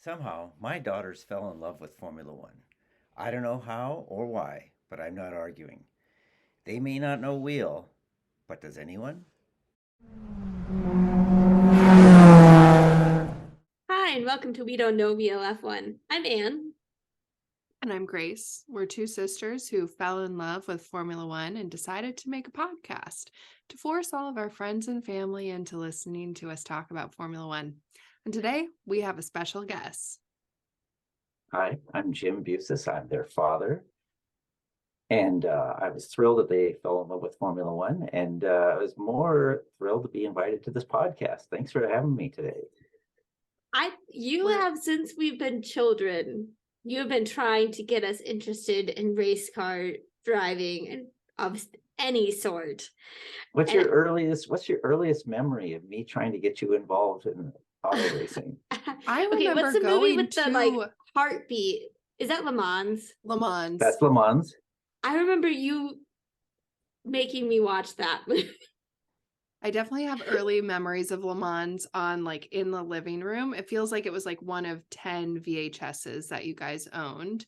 Somehow, my daughters fell in love with Formula One. I don't know how or why, but I'm not arguing. They may not know wheel, but does anyone? Hi, and welcome to We Don't Know VLF1. I'm Anne. And I'm Grace. We're two sisters who fell in love with Formula One and decided to make a podcast to force all of our friends and family into listening to us talk about Formula One. And today we have a special guest. Hi, I'm Jim Busis. I'm their father. And I was thrilled that they fell in love with Formula One. And I was more thrilled to be invited to this podcast. Thanks for having me today. You have, since we've been children, you have been trying to get us interested in race car driving and of any sort. What's your earliest memory of me trying to get you involved in auto racing? I Okay, remember what's the movie going with the to heartbeat? Is that Le Mans? Le Mans. That's Le Mans. I remember you making me watch that movie. I definitely have early memories of Le Mans on in the living room. It feels like it was one of 10 VHSs that you guys owned.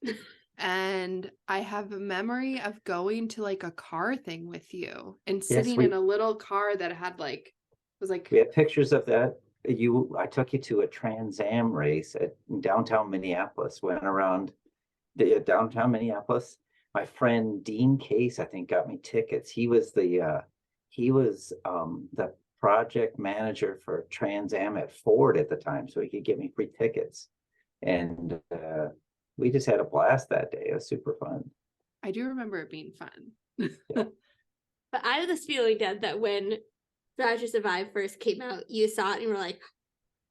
And I have a memory of going to a car thing with you and sitting in a little car that had we have pictures of that. I took you to a Trans Am race at downtown Minneapolis. Went around downtown Minneapolis. My friend Dean Case, I think, got me tickets. He was the project manager for Trans Am at Ford at the time, so he could get me free tickets. And we just had a blast that day. It was super fun. I do remember it being fun. Yeah. But I have this feeling, Dad, that when Drive to Survive first came out, you saw it and you were like,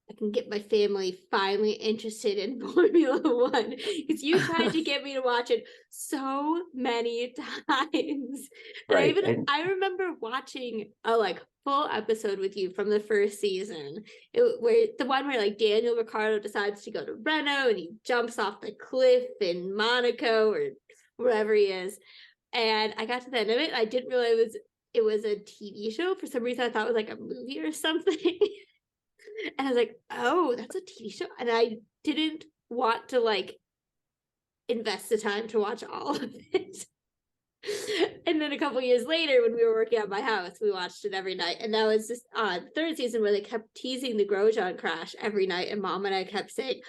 I can get my family finally interested in Formula One, because you tried to get me to watch it so many times. Right. I remember watching a full episode with you from the first season, where the one where Daniel Ricciardo decides to go to Renault and he jumps off the cliff in Monaco or wherever he is. And I got to the end of it. I didn't realize it was a TV show. For some reason, I thought it was a movie or something. And I was like, oh, that's a TV show. And I didn't want to invest the time to watch all of it. And then a couple years later, when we were working at my house, we watched it every night. And that was just the third season where they kept teasing the Grosjean crash every night. And Mom and I kept saying,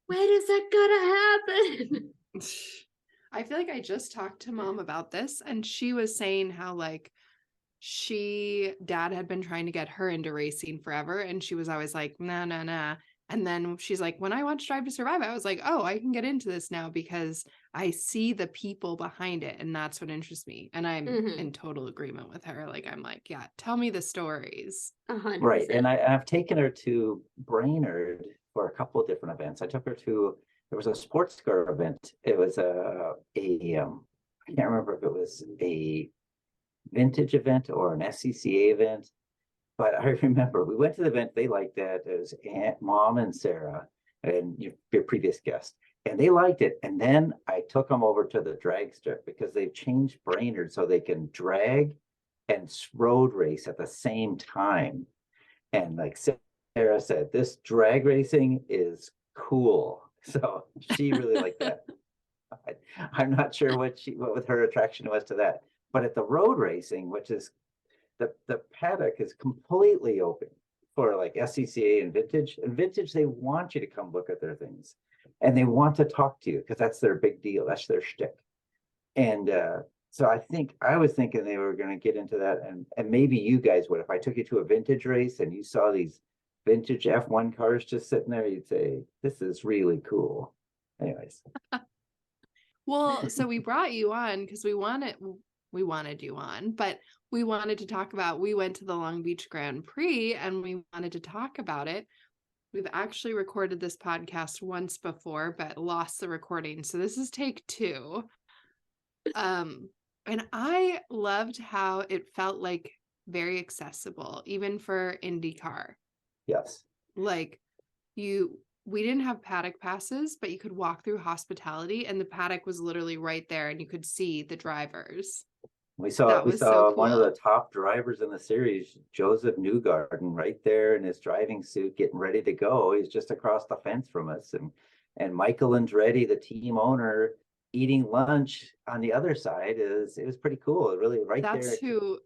when is that gonna happen? I feel like I just talked to Mom about this, and she was saying how dad had been trying to get her into racing forever, and she was always like, nah. And then she's like, when I watched Drive to Survive, I was like, oh, I can get into this now because I see the people behind it, and that's what interests me. And I'm in total agreement with her. I'm like, yeah, tell me the stories. 100%. Right. And I've taken her to Brainerd for a couple of different events. I took her to, there was a sports car event. It was I can't remember if it was a vintage event or an SCCA event, but I remember we went to the event. They liked that. It was Aunt, Mom, and Sarah, and your previous guest, and they liked it. And then I took them over to the drag strip because they've changed Brainerd so they can drag and road race at the same time. And Sarah said, this drag racing is cool. So she really liked that. I'm not sure what with her attraction was to that. But at the road racing, which is the paddock is completely open for SCCA and vintage. And vintage, they want you to come look at their things, and they want to talk to you because that's their big deal. That's their shtick. And so I was thinking they were going to get into that, and maybe you guys would. If I took you to a vintage race and you saw these vintage F1 cars just sitting there, you'd say, this is really cool. Anyways. Well, so we brought you on because we wanted you on, but we wanted to talk about, we went to the Long Beach Grand Prix and we wanted to talk about it. We've actually recorded this podcast once before, but lost the recording. So this is take 2. And I loved how it felt very accessible, even for Indycar. Yes. We didn't have paddock passes, but you could walk through hospitality and the paddock was literally right there and you could see the drivers. We That was so saw one of cool. the top drivers in the series, Joseph Newgarden, right there in his driving suit, getting ready to go. He's just across the fence from us, and Michael Andretti, the team owner, eating lunch on the other side. It was pretty cool. Really, right That's there. who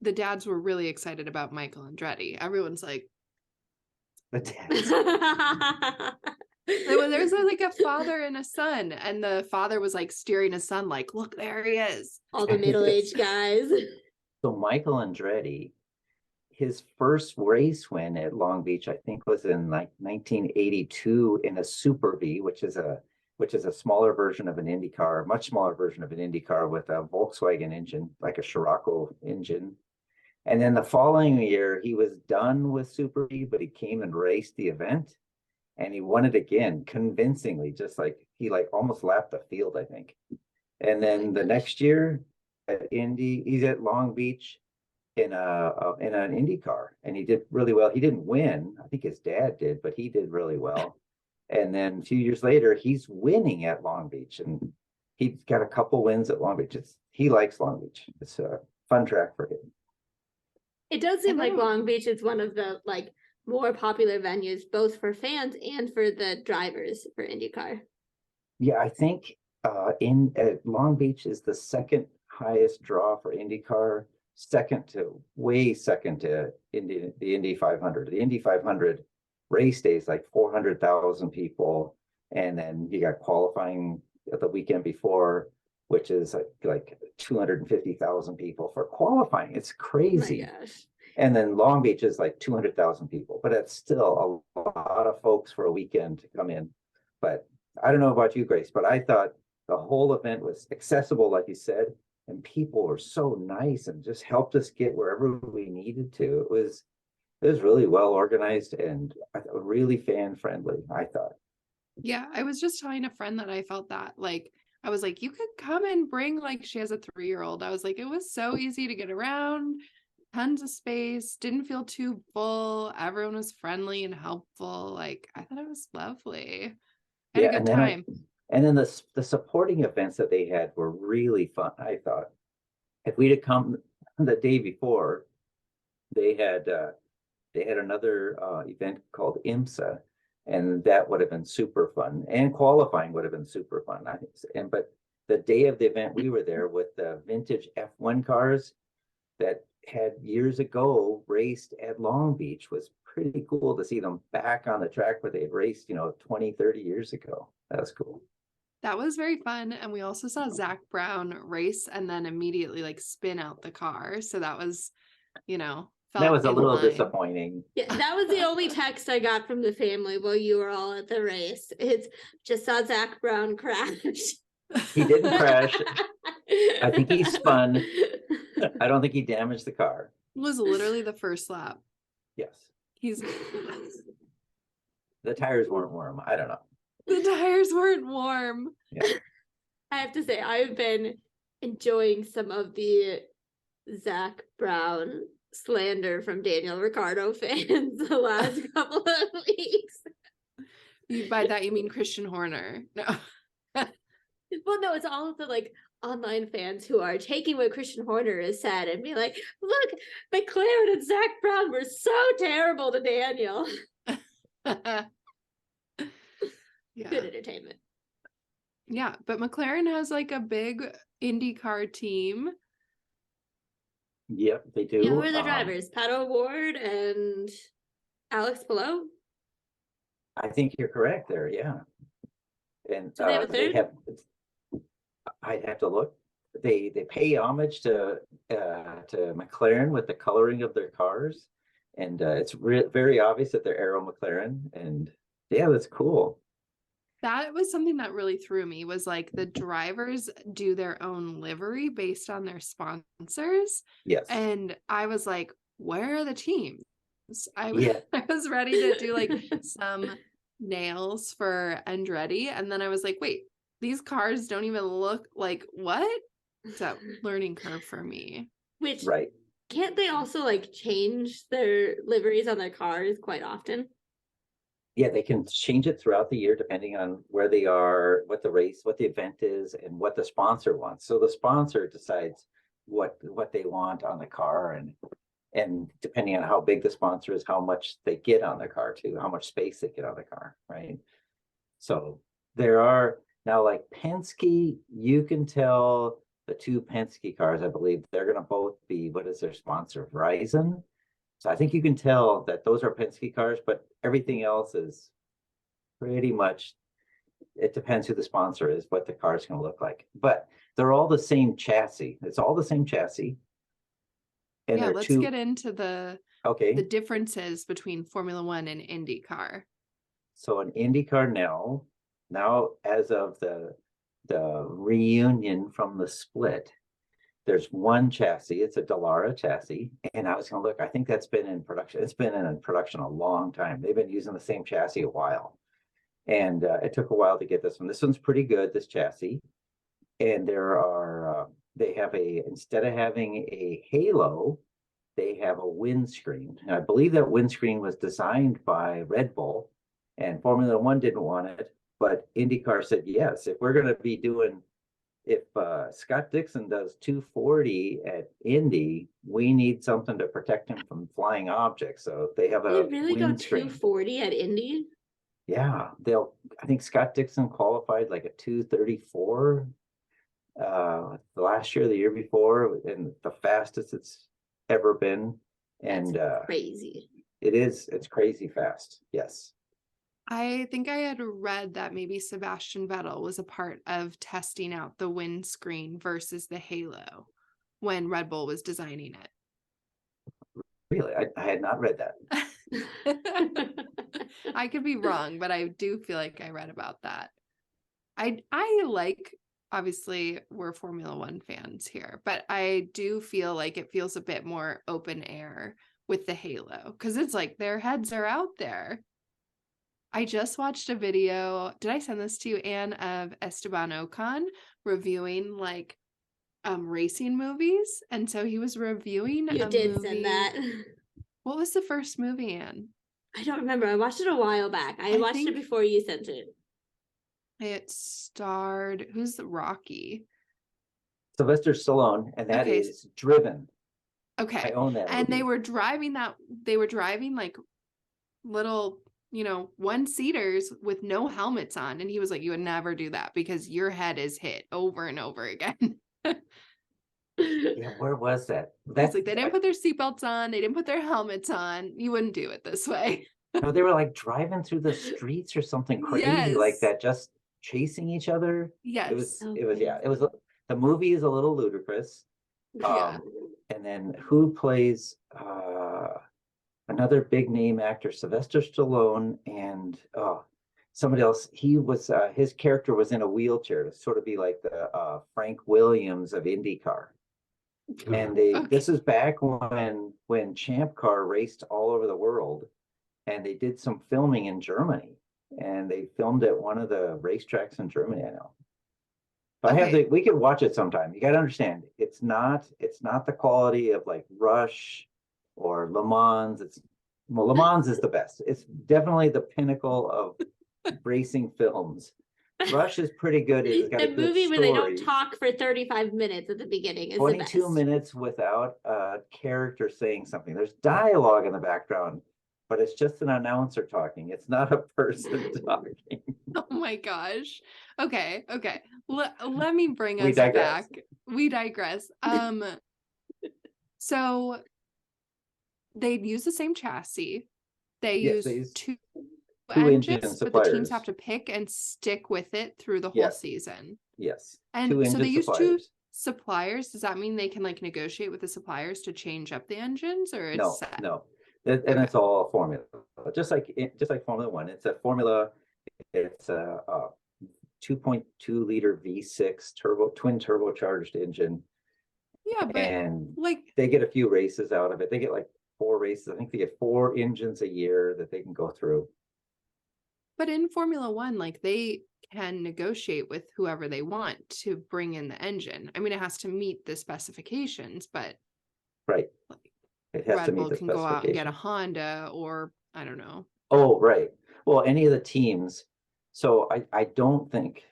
the dads were really excited about, Michael Andretti. Everyone's like, The dads. there's like a father and a son, and the father was like steering his son, like, look, there he is. All the middle-aged guys. So Michael Andretti, his first race win at Long Beach, I think, was in like 1982 in a Super V, which is a smaller version of an Indycar, much smaller version of an Indycar with a Volkswagen engine, like a Scirocco engine. And then the following year, he was done with Super V, but he came and raced the event, and he won it again convincingly, just like he like almost lapped the field, I think. And then the next year at Indy, he's at Long Beach in an Indy car, and he did really well. He didn't win. I think his dad did, but he did really well. And then a few years later, he's winning at Long Beach, and he's got a couple wins at Long Beach. He likes Long Beach. It's a fun track for him. It does seem like Long Beach is one of the like more popular venues, both for fans and for the drivers for IndyCar. Yeah, I think in Long Beach is the second highest draw for IndyCar, way second to the Indy 500. The Indy 500 race days like 400,000 people, and then you got qualifying the weekend before, which is like 250,000 people for qualifying. It's crazy. Oh my gosh. And then Long Beach is like 200,000 people, but it's still a lot of folks for a weekend to come in. But I don't know about you, Grace, but I thought the whole event was accessible, like you said, and people were so nice and just helped us get wherever we needed to. It was really well organized and really fan friendly, I thought. Yeah, I was just telling a friend that I felt that. Like, I was like, you could come and bring, like, she has a 3-year-old. I was like, it was so easy to get around, tons of space, didn't feel too full. Everyone was friendly and helpful. Like, I thought it was lovely. I had a good time. And then the supporting events that they had were really fun, I thought. If we'd have come the day before, they had another event called IMSA, and that would have been super fun, and qualifying would have been super fun, I think. But the day of the event, we were there with the vintage F1 cars that had years ago raced at Long Beach. Was pretty cool to see them back on the track where they had raced, 20, 30 years ago. That was cool. That was very fun. And we also saw Zach Brown race and then immediately like spin out the car. So that was, that was a little disappointing. Yeah, that was the only text I got from the family while you were all at the race. It's just saw Zach Brown crash. He didn't crash. I think he spun. I don't think he damaged the car. It was literally the first lap. Yes. The tires weren't warm. I don't know. The tires weren't warm. Yeah. I have to say, I've been enjoying some of the Zach Brown slander from Daniel Ricciardo fans the last couple of weeks. By that you mean Christian Horner? No. Well, no, it's all of the like online fans who are taking what Christian Horner has said and be like, look, McLaren and Zach Brown were so terrible to Daniel. Yeah. Good entertainment. Yeah, but McLaren has like a big IndyCar team. Yep, they do. Yeah, who are the drivers? Pato O'Ward and Alex Palou? I think you're correct there, yeah. And Do they have a third? I'd have to look. They pay homage to McLaren with the coloring of their cars, and it's very obvious that they're Aero McLaren, and yeah, that's cool. That was something that really threw me, was like the drivers do their own livery based on their sponsors. Yes. And I was like, where are the teams? I was ready to do like some nails for Andretti. And then I was like, wait, these cars don't even look like what? It's that learning curve for me. Which, right. Can't they also like change their liveries on their cars quite often? Yeah, they can change it throughout the year depending on where they are, what the event is, and what the sponsor wants. So the sponsor decides what they want on the car, and depending on how big the sponsor is, how much they get on the car too, how much space they get on the car, right? So there are now, like Penske, you can tell the two Penske cars, I believe they're going to both be, what is their sponsor, Verizon? So I think you can tell that those are Penske cars, but everything else is pretty much, it depends who the sponsor is, what the car is going to look like. But they're all the same chassis. It's all the same chassis. And Yeah, they're let's two, get into the okay. differences between Formula One and IndyCar. So an IndyCar now as of the reunion from the split, there's one chassis. It's a Dallara chassis, and I was going to look. I think that's been in production. It's been in production a long time. They've been using the same chassis a while, and it took a while to get this one. This one's pretty good. This chassis, and they have instead of having a halo, they have a windscreen, and I believe that windscreen was designed by Red Bull, and Formula One didn't want it, but IndyCar said yes. If we're going to be doing, if Scott Dixon does 240 at Indy, we need something to protect him from flying objects. So they have They a really go windscreen. 240 at Indy? Yeah, I think Scott Dixon qualified like a 234 the last year, the year before, and the fastest it's ever been. And That's crazy. It's crazy fast. Yes. I think I had read that maybe Sebastian Vettel was a part of testing out the windscreen versus the halo when Red Bull was designing it. Really? I had not read that. I could be wrong, but I do feel like I read about that. I like, obviously we're Formula One fans here, but I do feel like it feels a bit more open air with the halo, because it's like their heads are out there. I just watched a video. Did I send this to you, Anne, of Esteban Ocon reviewing like racing movies? And so he was reviewing You a did movie. send that. What was the first movie, Anne? I don't remember. I watched it a while back. I watched it before you sent it. It starred, who's Rocky? Sylvester Stallone, and that is Driven. Okay. I own that And movie. they were driving like little, one-seaters with no helmets on. And he was like, you would never do that because your head is hit over and over again. Yeah, where was that? That's like, they didn't put their seatbelts on. They didn't put their helmets on. You wouldn't do it this way. No, they were like driving through the streets or something crazy like that, just chasing each other. Yes. The movie is a little ludicrous. Yeah. And then who plays another big name actor, Sylvester Stallone, and somebody else. He was his character was in a wheelchair to sort of be like the Frank Williams of IndyCar. And this is back when Champ Car raced all over the world, and they did some filming in Germany, and they filmed at one of the racetracks in Germany. I know. But we could watch it sometime. You got to understand, it's not the quality of like Rush or Le Mans. Le Mans is the best. It's definitely the pinnacle of racing films. Rush is pretty good. It's got the a good movie where story. they don't talk for 35 minutes at the beginning is 22 the best. minutes without a character saying something. There's dialogue in the background, but it's just an announcer talking. It's not a person talking. Oh my gosh. Okay. Let me bring us back. We digress. So they use the same chassis. They use two engines, but the teams have to pick and stick with it through the whole season. Yes. And so they use two suppliers. Does that mean they can like negotiate with the suppliers to change up the engines, or it's set? No. And it's all a formula. Just like Formula One. It's a formula. It's a 2.2 liter V6 twin turbocharged engine. Yeah, but and like they get a few races out of it. They get like 4 races. I think they get 4 engines a year that they can go through. But in Formula One, like they can negotiate with whoever they want to bring in the engine. I mean, it has to meet the specifications, but right. It has Red to meet Bull the can go out and get a Honda, or I don't know. Oh, right. Well, any of the teams. So I don't think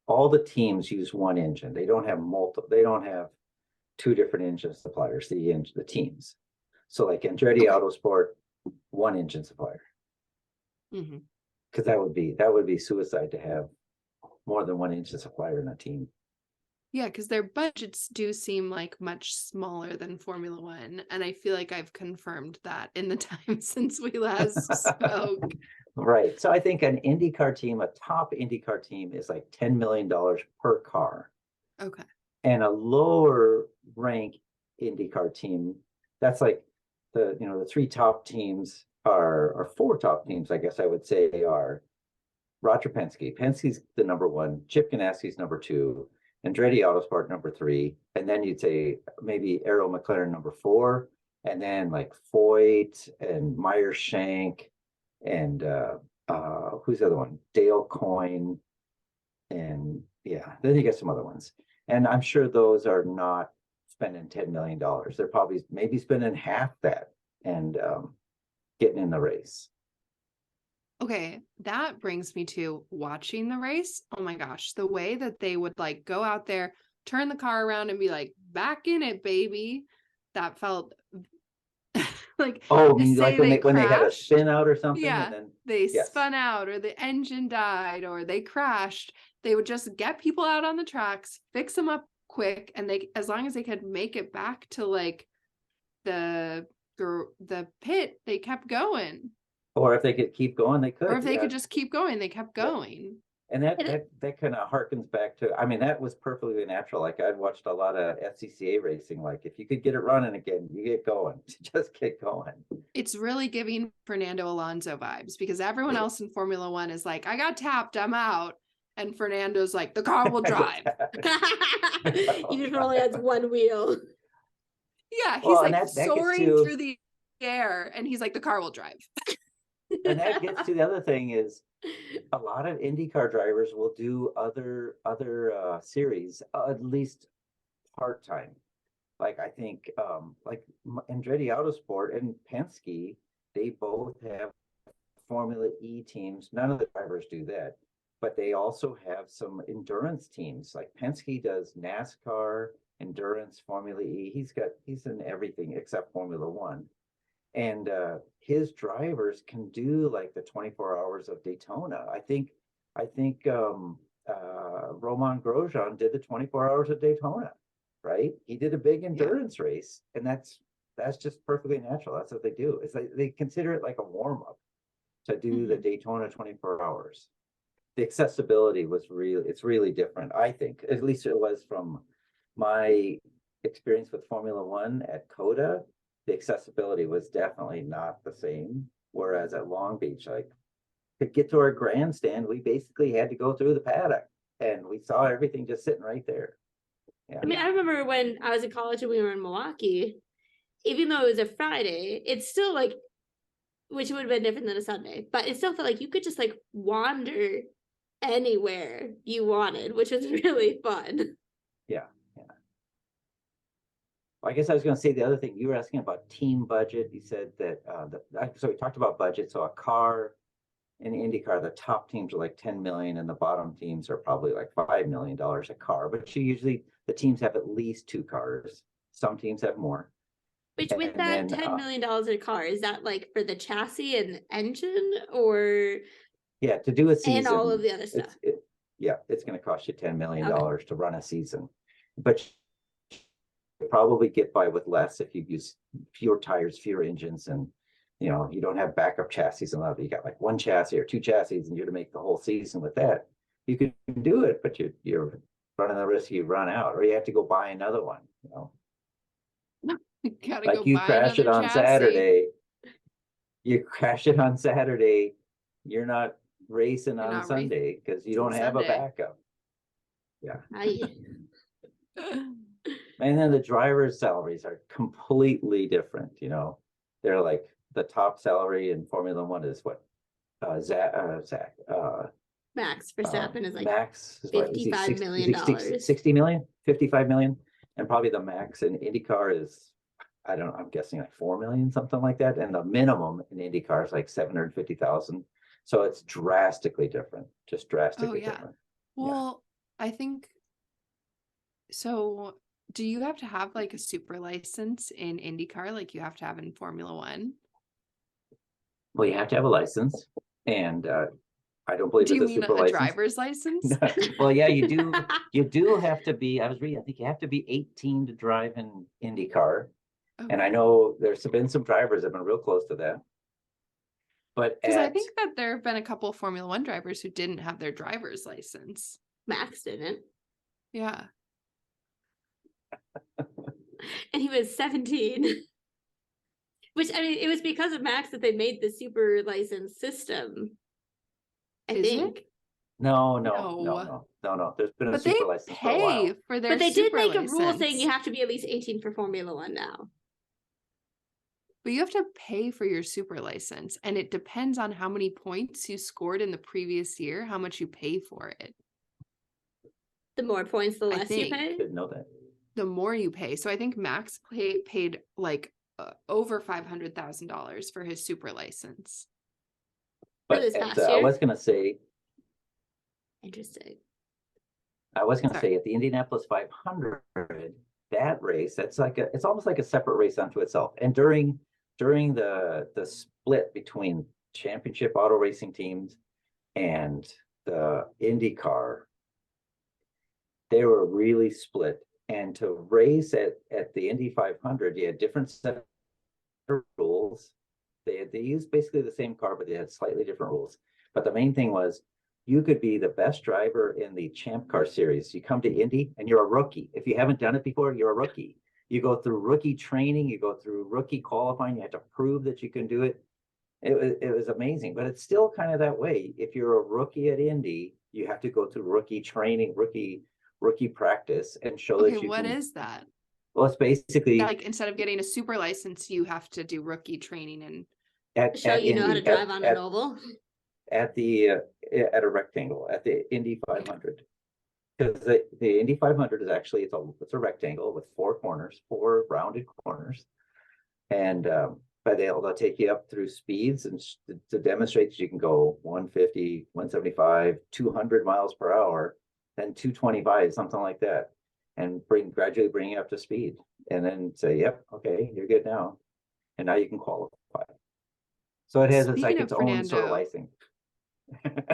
all the teams use one engine. They don't have multiple. They don't have two different engine suppliers, the teams. So like Andretti Okay. Autosport, one engine supplier. Mhm. Because that would be suicide to have more than one engine supplier in a team. Yeah, because their budgets do seem like much smaller than Formula One. And I feel like I've confirmed that in the time since we last spoke. Right. So I think an IndyCar team, a top IndyCar team, is like $10 million per car. Okay. And a lower rank IndyCar team, that's like the three top teams are four top teams, I guess I would say, are Roger Penske. Penske's the number one, Chip Ganassi's number two, Andretti Autosport number three, and then you'd say maybe Arrow McLaren number four, and then like Foyt and Meyer Shank and who's the other one? Dale Coyne, and yeah, then you get some other ones. And I'm sure those are not spending $10 million. They're probably maybe spending half that and getting in the race. Okay, that brings me to watching the race. Oh my gosh, the way that they would like go out there, turn the car around and be like, back in it, baby. That felt like, Oh, I mean, say like when they had a crashed. spin out or something, Yeah, and then they yes. spun out or the engine died or they crashed. They would just get people out on the tracks, fix them up quick, and they, as long as they could make it back to like the pit, they kept going. Or if they could keep going, they could. Or if they yeah. could just keep going, they kept going. And that kind of harkens back to, I mean, that was perfectly natural. Like I'd watched a lot of SCCA racing. Like if you could get it running again, you get going. Just get going. It's really giving Fernando Alonso vibes because everyone else in Formula One is like, I got tapped, I'm out. And Fernando's like, the car will drive. He just only has one wheel. Yeah, he's Well, like that soaring to, through the air and he's like, the car will drive. and that gets to the other thing is a lot of IndyCar drivers will do other series at least part-time. Like I think like Andretti Autosport and Penske, they both have Formula E teams. None of the drivers do that, but they also have some endurance teams. Like Penske does NASCAR, endurance, Formula E. He's in everything except Formula One. And his drivers can do like the 24 hours of Daytona. I think Roman Grosjean did the 24 hours of Daytona, right? He did a big endurance race, and that's just perfectly natural. That's what they do. It's like they consider it like a warm-up to do the Daytona 24 hours. The accessibility it's really different, I think. At least it was from my experience with Formula One at COTA. The accessibility was definitely not the same. Whereas at Long Beach, like to get to our grandstand, we basically had to go through the paddock and we saw everything just sitting right there. Yeah. I mean, I remember when I was in college and we were in Milwaukee, even though it was a Friday, it's still like, which would have been different than a Sunday, but it still felt like you could just like wander anywhere you wanted, which was really fun. Yeah. I guess I was going to say the other thing you were asking about team budget. You said that so we talked about budget. So a car in IndyCar, the top teams are like 10 million and the bottom teams are probably like $5 million a car. But the teams have at least two cars. Some teams have more. Which with that $10 million in a car, is that like for the chassis and engine or? Yeah, to do a season. And all of the other stuff. It's going to cost you $10 million to run a season. But you probably get by with less if you use fewer tires, fewer engines, and you don't have backup chassis and all. You got like one chassis or two chassis and you're to make the whole season with that. You can do it, but you're running the risk you run out, or you have to go buy another one. Like you crash it on Saturday. You crash it on Saturday, you're not racing on Sunday because you don't have a backup. Yeah. And then the drivers' salaries are completely different. They're like the top salary in Formula One is what? Max Verstappen is like Max is $55 million. 60 million, 55 million. And probably the max in IndyCar is, I don't know, I'm guessing like 4 million, something like that. And the minimum in IndyCar is like 750,000. So it's drastically different, just drastically different. Well, I think so. do you have to have like a super license in IndyCar like you have to have in Formula One? Well, you have to have a license, and I don't believe Do it's you a mean super a license. driver's license? Well, yeah, you do. You do have to be. I was reading. I think you have to be 18 to drive in IndyCar, and I Okay. know there's been some drivers that have been real close to that. But Because I at think that there have been a couple of Formula One drivers who didn't have their driver's license. Max didn't. Yeah. And he was 17. Which, I mean, it was because of Max that they made the super license system. I Is it? think. no, No. There's been a But they super license for a while. pay for their But they did super make a rule saying license. you have to be at least 18 for Formula One now. But you have to pay for your super license, and it depends on how many points you scored in the previous year, how much you pay for it. The more points, the I less you think. pay. Didn't know that. The more you pay. So I think Max paid like over $500,000 for his super license. For But this at, past I year? was going to say, Interesting. Sorry. at the Indianapolis 500, that race, it's almost like a separate race unto itself. And during the split between championship auto racing teams and the IndyCar, they were really split. And to race at the Indy 500, you had different set of rules. They used basically the same car, but they had slightly different rules. But the main thing was you could be the best driver in the Champ Car series. You come to Indy and you're a rookie. If you haven't done it before, you're a rookie. You go through rookie training, you go through rookie qualifying, you have to prove that you can do it. It was amazing, but it's still kind of that way. If you're a rookie at Indy, you have to go through rookie training, rookie practice, and show Okay, that you what can. is that? Well, it's basically Like instead of getting a super license, you have to do rookie training and Show at you know how to Indy drive on an oval. at a rectangle at the Indy 500, because the Indy 500 is actually it's a rectangle with four rounded corners, and but they'll take you up through speeds and to demonstrate that you can go 150, 175, 200 miles per hour, then 225, something like that, and gradually bring you up to speed, and then say, yep, okay, you're good now, and now you can qualify. So it's like Speaking of its own sort of Fernando, licensing.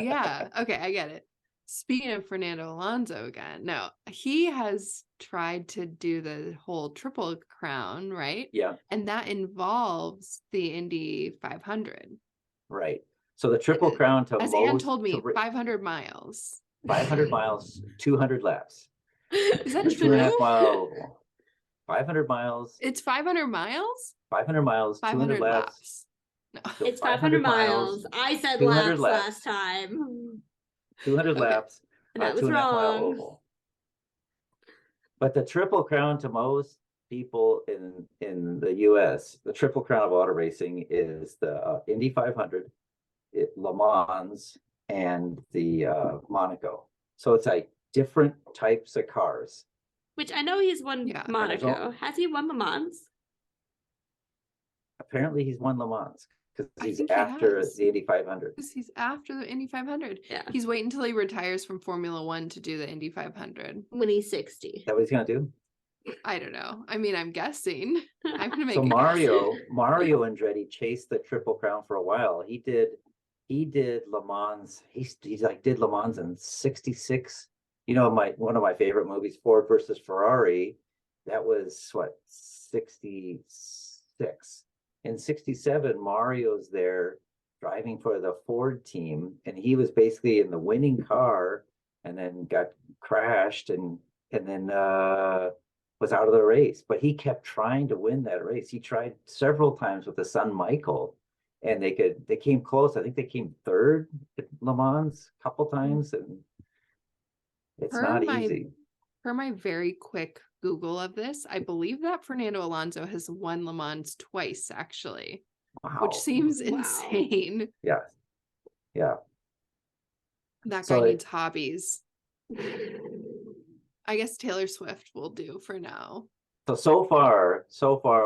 yeah, okay, I get it. Speaking of Fernando Alonso again, no, he has tried to do the whole Triple Crown, right? Yeah, And that involves the Indy 500. right. So the Triple Crown to As Anne most told me, to 500 miles. 500 miles, 200 laps. Is that The true? 2.5 mile oval. 500 miles, It's 500 miles? 500 miles, 200 500 laps. laps. No. So It's 500 miles. I said 200 laps laps. last time. 200 Okay. laps, And that was 2.5 mile wrong. oval. But the Triple Crown to most people in the US, the Triple Crown of auto racing is the Indy 500, Le Mans, and the Monaco. So it's like different types of cars. Which I know he's won Yeah. Monaco. Has he won Le Mans? Apparently he's won Le Mans because I he's think he after has. the Indy 500. Because he's after the Indy 500. Yeah. He's waiting until he retires from Formula One to do the Indy 500. When he's 60. Is that what he's gonna do? I don't know. I mean, I'm guessing. I'm gonna make So a Mario guess. Andretti chased the Triple Crown for a while. He did Le Mans. He's like did Le Mans in 66. You know, one of my favorite movies, Ford versus Ferrari. That was what, 66. In 67, Mario's there driving for the Ford team, and he was basically in the winning car, and then got crashed, and then was out of the race. But he kept trying to win that race. He tried several times with his son Michael, and they came close. I think they came third at Le Mans a couple times, and it's not easy. For my very quick Google of this, I believe that Fernando Alonso has won Le Mans twice, actually. Wow. Which seems Wow. insane. Yeah. That So guy needs hobbies. I guess Taylor Swift will do for now. So far,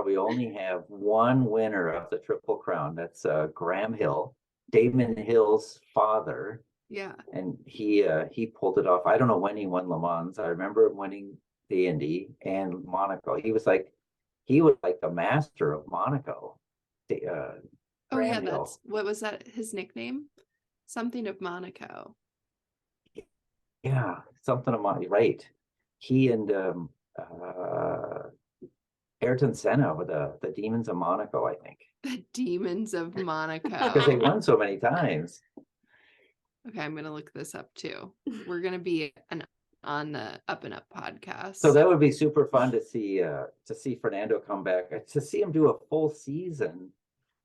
we only have one winner of the Triple Crown. That's Graham Hill, Damon Hill's father. Yeah. And he pulled it off. I don't know when he won Le Mans. I remember him winning the Indy and Monaco. He was like the master of Monaco. The Oh yeah, Granville. that's what was that his nickname? Something of Monaco. Yeah, something of Monaco, right. He and Ayrton Senna were the Demons of Monaco, I think. The Demons of Because they Monaco. won so many times. Okay, I'm gonna look this up too. We're gonna be on the Up and Up podcast. So that would be super fun to see Fernando come back, to see him do a full season.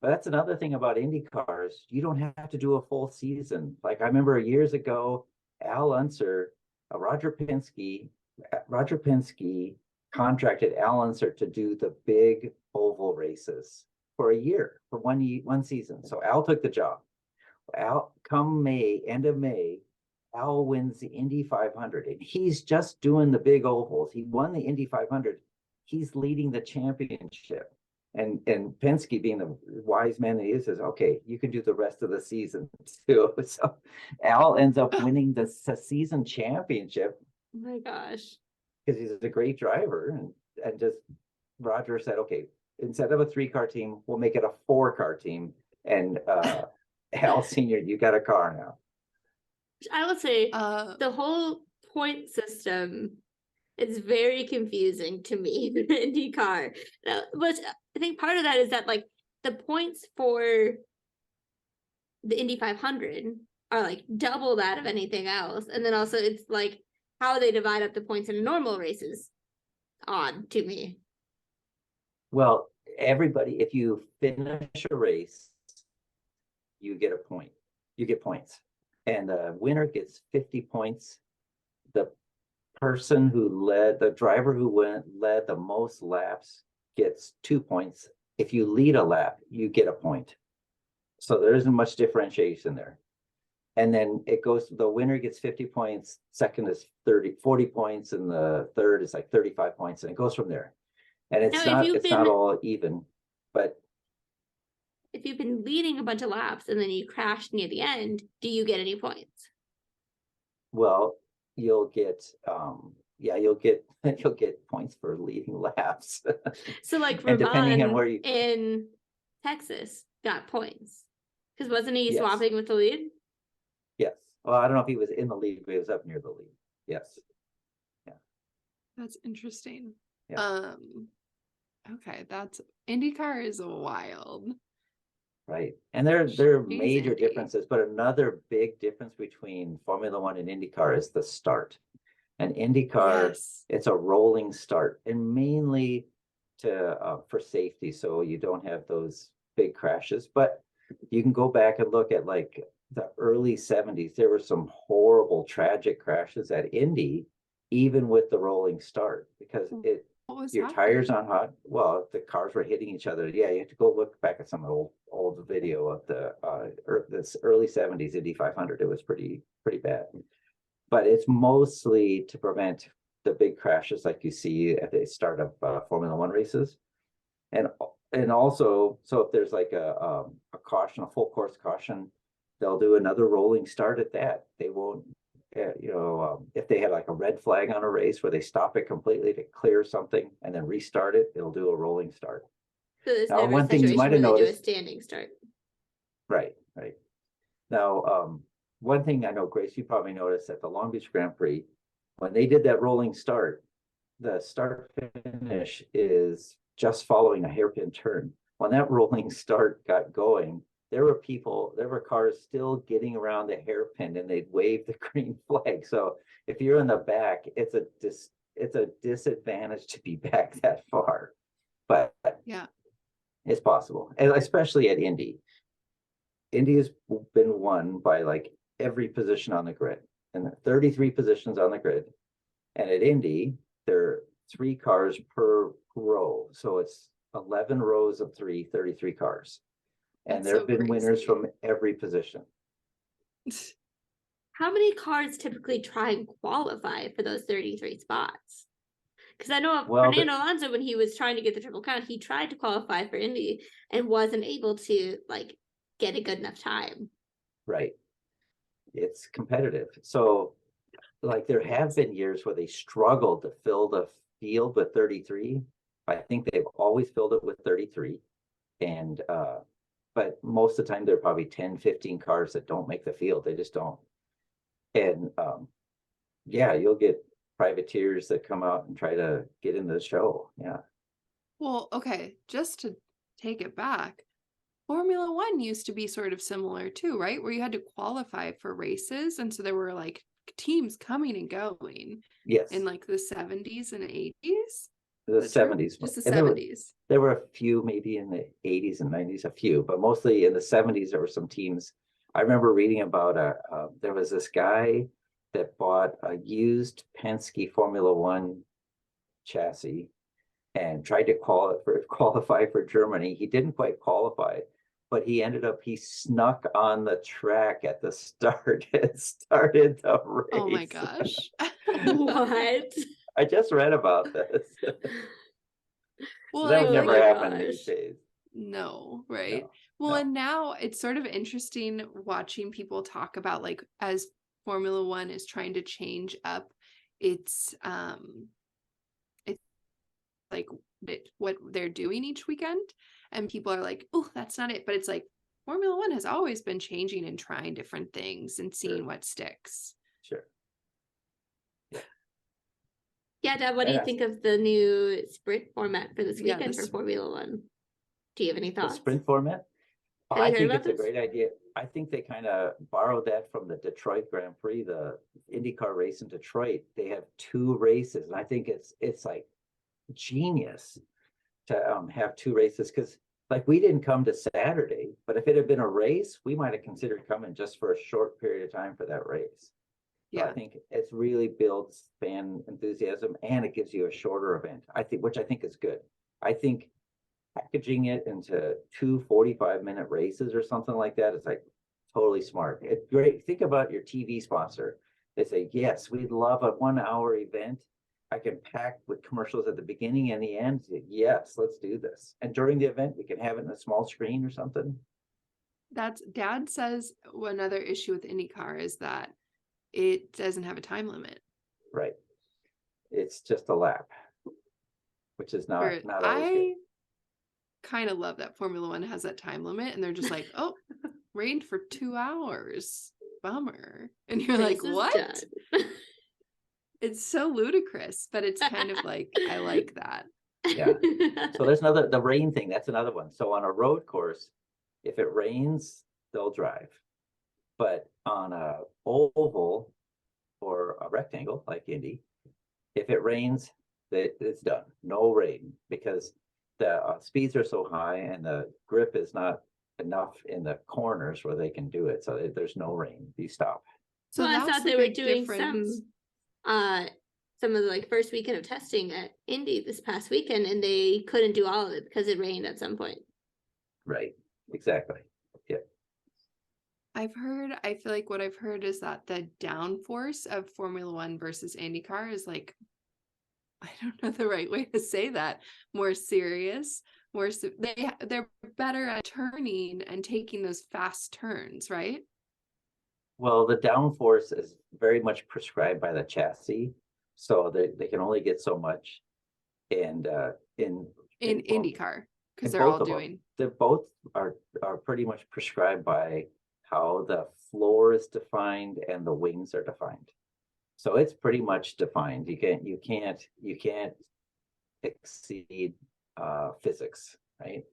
But that's another thing about Indy cars. You don't have to do a full season. Like I remember years ago, Al Unser, Roger Penske contracted Al Unser to do the big oval races for a year, for one season. So Al took the job. Al, come May, end of May, Al wins the Indy 500, and he's just doing the big ovals. He won the Indy 500. He's leading the championship. And Penske, being the wise man that he is, says, okay, you can do the rest of the season too. So Al ends up winning the season championship. Oh my gosh. Because he's a great driver. And just Roger said, okay, instead of a 3-car team, we'll make it a 4-car team. And Al Sr., you got a car now. I would say the whole point system is very confusing to me in IndyCar. But I think part of that is that like the points for the Indy 500 are like double that of anything else. And then also it's like how they divide up the points in normal races. Odd to me. Well, everybody, if you finish a race, you get a point. You get points. And the winner gets 50 points. The driver who led the most laps gets 2 points. If you lead a lap, you get a point. So there isn't much differentiation there. And then it goes, the winner gets 50 points, second is 40 points, and the third is like 35 points, and it goes from there. And it's not all even, but if you've been leading a bunch of laps and then you crash near the end, do you get any points? Well, you'll get you'll get points for leading laps. So like and depending on where Ramon in Texas got points because wasn't he swapping with the lead? Yes. Well, I don't know if he was in the lead, but he was up near the lead. Yes. Yeah. That's interesting. Yeah. Okay, that's IndyCar is wild. Right. And there are Jeez, major Andy. differences, but another big difference between Formula One and IndyCar is the start. And IndyCar, it's a rolling start, and mainly for safety, so you don't have those big crashes. But you can go back and look at like the early 70s. There were some horrible, tragic crashes at Indy, even with the rolling start, because your tires on hot. Well, the cars were hitting each other. Yeah, you have to go look back at some old video of this early 70s Indy 500. It was pretty bad. But it's mostly to prevent the big crashes like you see at the start of Formula One races. And also, so if there's like a caution, a full course caution, they'll do another rolling start at that. They won't, if they had like a red flag on a race where they stop it completely to clear something and then restart it, they'll do a rolling start. So there's never a situation where they do a standing start. Right. Now, one thing I know, Grace, you probably noticed at the Long Beach Grand Prix, when they did that rolling start, the start finish is just following a hairpin turn. When that rolling start got going, there were cars still getting around the hairpin, and they'd wave the green flag. So if you're in the back, it's a disadvantage to be back that far. But yeah, it's possible, and especially at Indy. Indy has been won by like every position on the grid, and 33 positions on the grid. And at Indy, there are 3 cars per row. So it's 11 rows of 33 cars. And there have been winners from every position. How many cars typically try and qualify for those 33 spots? Because I know Fernando Alonso, when he was trying to get the Triple Crown, he tried to qualify for Indy and wasn't able to like get a good enough time. Right. It's competitive. So like there have been years where they struggled to fill the field with 33. I think they've always filled it with 33. And but most of the time there are probably 10, 15 cars that don't make the field. They just don't. And yeah, you'll get privateers that come out and try to get into the show. Yeah. Well, okay, just to take it back, Formula One used to be sort of similar too, right? Where you had to qualify for races. And so there were like teams coming and going Yes. in like the 70s and 80s. The 70s. Just the And 70s. There were a few maybe in the 80s and 90s, a few, but mostly in the 70s, there were some teams. I remember reading about there was this guy that bought a used Penske Formula One chassis and tried to qualify for Germany. He didn't quite qualify, but he snuck on the track at the start and started the race. Oh my gosh. What? I just read about this. Well, That I would feel never like happen these days. no, right? No, Well, no. and now it's sort of interesting watching people talk about like as Formula One is trying to change up its like what they're doing each weekend, and people are like, oh, that's not it. But it's like Formula One has always been changing and trying different things and seeing Sure. what sticks. Sure. Yeah, Deb, what do you And think of the new sprint format for this Yeah, weekend for this- Formula One? Do you have any the thoughts? sprint format? Have you I heard think about it's a this? great idea. I think they kind of borrowed that from the Detroit Grand Prix, the IndyCar race in Detroit. They have two races, and I think it's like genius to have two races, because like we didn't come to Saturday, but if it had been a race, we might have considered coming just for a short period of time for that race. So I Yeah. think it's really builds fan enthusiasm, and it gives you a shorter event, which I think is good. I think packaging it into 2 45-minute races or something like that is like totally smart. It's great. Think about your TV sponsor. They say, yes, we'd love a 1 hour event. I can pack with commercials at the beginning and the end. Yes, let's do this. And during the event, we can have it in a small screen or something. That's Dad says another issue with IndyCar is that it doesn't have a time limit. Right. It's just a lap, which is not always good. I kind of love that Formula One has that time limit, and they're just like, oh, rained for 2 hours. Bummer. And you're like, Race is what? done. It's so ludicrous, but it's kind of like, I like that. Yeah. So there's the rain thing. That's another one. So on a road course, if it rains, they'll drive. But on a oval or a rectangle like Indy, if it rains, it's done. No rain, because the speeds are so high and the grip is not enough in the corners where they can do it. So there's no rain. You stop. So Well, I that's thought the they were big doing difference. some of the like first weekend of testing at Indy this past weekend, and they couldn't do all of it because it rained at some point. Right. Exactly. Yeah. I feel like what I've heard is that the downforce of Formula One versus IndyCar is like, I don't know the right way to say that, more serious, they're better at turning and taking those fast turns, right? Well, the downforce is very much prescribed by the chassis, so they can only get so much. And in IndyCar, because in they're both all of them, doing. they both are pretty much prescribed by how the floor is defined and the wings are defined. So it's pretty much defined. You can't exceed physics, right?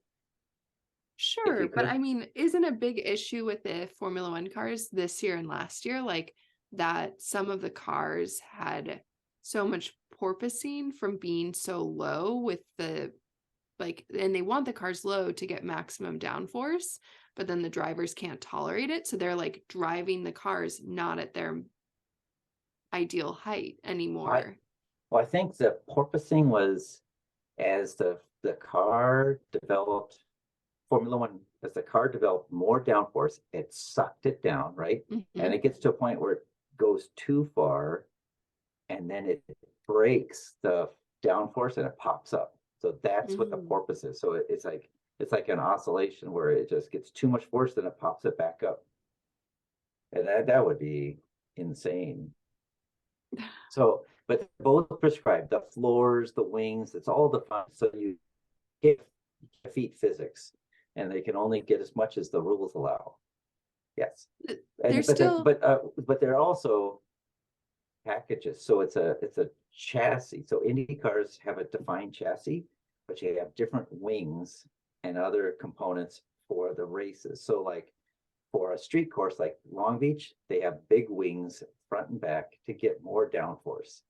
Sure, but could. I mean, isn't a big issue with the Formula One cars this year and last year, like that some of the cars had so much porpoising from being so low with the and they want the cars low to get maximum downforce, but then the drivers can't tolerate it. So they're like driving the cars not at their ideal height anymore. Well, I think the porpoising was as the car developed, Formula One, as the car developed more downforce, it sucked it down, right? Mm-hmm. And it gets to a point where it goes too far, and then it breaks the downforce and it pops up. So that's what the porpoise is. So it's like an oscillation where it just gets too much force, then it pops it back up. And that would be insane. So, but both prescribed, the floors, the wings, it's all defined. So you get feet physics, and they can only get as much as the rules allow. Yes. They're still But they're also packages. So it's a chassis. So Indy cars have a defined chassis, but you have different wings and other components for the races. So like for a street course like Long Beach, they have big wings front and back to get more downforce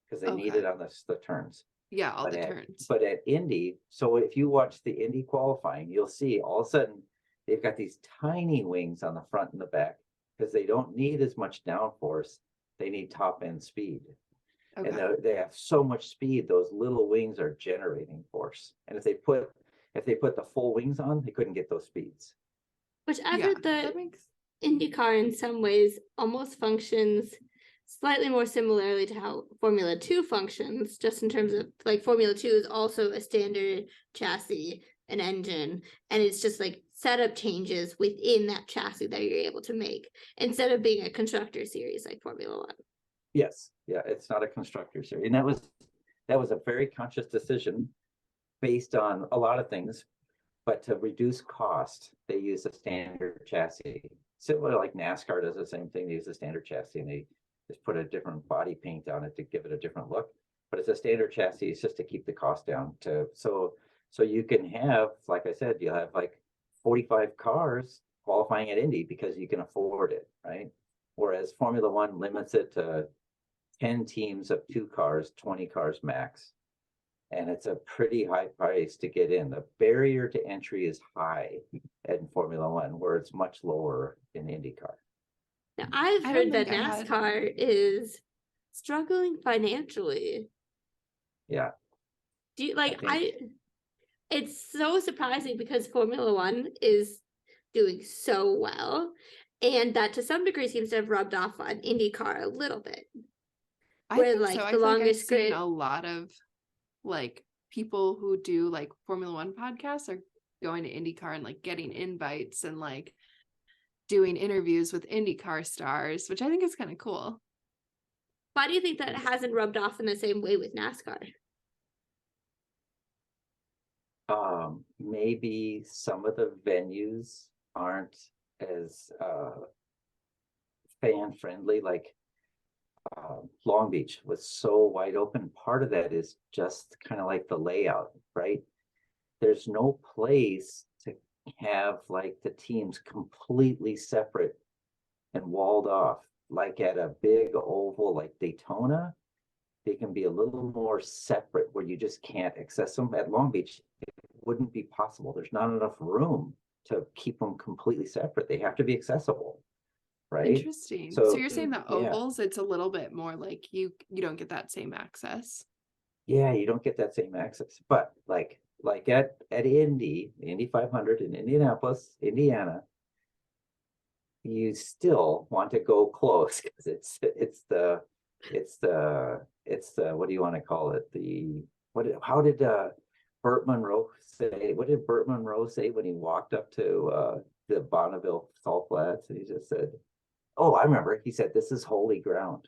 because they need Okay. it on the turns. yeah, all But the at turns. but at Indy, so if you watch the Indy qualifying, you'll see all of a sudden they've got these tiny wings on the front and the back because they don't need as much downforce. They need top end speed. And Okay. they have so much speed, those little wings are generating force. And if they put the full wings on, they couldn't get those speeds. Which I've Yeah, heard the that makes IndyCar in some ways almost functions slightly more similarly to how Formula 2 functions, just in terms of like Formula 2 is also a standard chassis, an engine, and it's just like setup changes within that chassis that you're able to make instead of being a constructor series like Formula 1. Yes, yeah, it's not a constructor series. And that was a very conscious decision based on a lot of things, but to reduce cost, they use a standard chassis. Similar like NASCAR does the same thing. They use a standard chassis and they just put a different body paint on it to give it a different look. But it's a standard chassis. It's just to keep the cost down. So you can have, like I said, you'll have like 45 cars qualifying at Indy because you can afford it, right? Whereas Formula One limits it to 10 teams of 2 cars, 20 cars max. And it's a pretty high price to get in. The barrier to entry is high in Formula One, where it's much lower in IndyCar. Now, I've I heard don't that think I had- NASCAR is struggling financially. Yeah. Do you like think- it's so surprising because Formula One is doing so well, and that to some degree seems to have rubbed off on IndyCar a little bit. I Where, think like, so. the I feel like I've longest seen grid- a lot of like people who do like Formula One podcasts are going to IndyCar and like getting invites and like doing interviews with IndyCar stars, which I think is kind of cool. Why do you think that it hasn't rubbed off in the same way with NASCAR? Maybe some of the venues aren't as fan friendly. Like Long Beach was so wide open. Part of that is just kind of like the layout, right? There's no place to have like the teams completely separate and walled off. Like at a big oval like Daytona, they can be a little more separate where you just can't access them. At Long Beach, it wouldn't be possible. There's not enough room to keep them completely separate. They have to be accessible, right? Interesting. So you're saying the yeah, ovals, it's a little bit more like you don't get that same access. yeah, you don't get that same access. But like at Indy 500 in Indianapolis, Indiana, you still want to go close because it's the what do you want to call it? How did Burt Monroe say? What did Burt Monroe say when he walked up to the Bonneville Salt Flats? And he just said, "Oh, I remember." He said, "This is holy ground."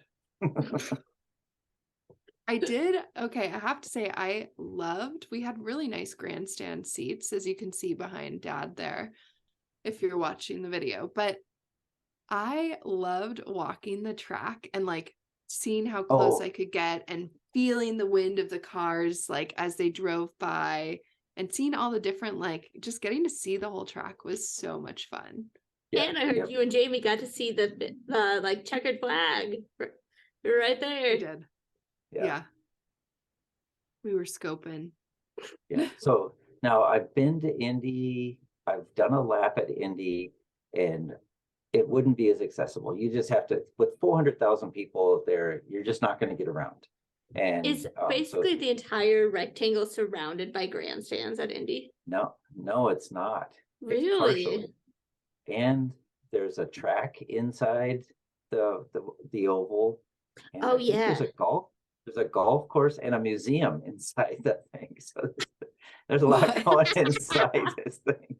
I did. Okay, I have to say we had really nice grandstand seats, as you can see behind Dad there, if you're watching the video. But I loved walking the track and like seeing how close I could get and feeling the wind of the cars like as they drove by and seeing all the different like just getting to see the whole track was so much fun. Yeah, and I heard you and Jamie got to see the like checkered flag right there. We did. Yeah. We were scoping. Yeah. So now I've been to Indy. I've done a lap at Indy, and it wouldn't be as accessible. You just have to, with 400,000 people there, you're just not going to get around. And is basically the entire rectangle surrounded by grandstands at Indy? No, it's not. Really? And there's a track inside the oval. And Oh, I think yeah. there's a golf course and a museum inside that thing. So there's a lot going inside this thing.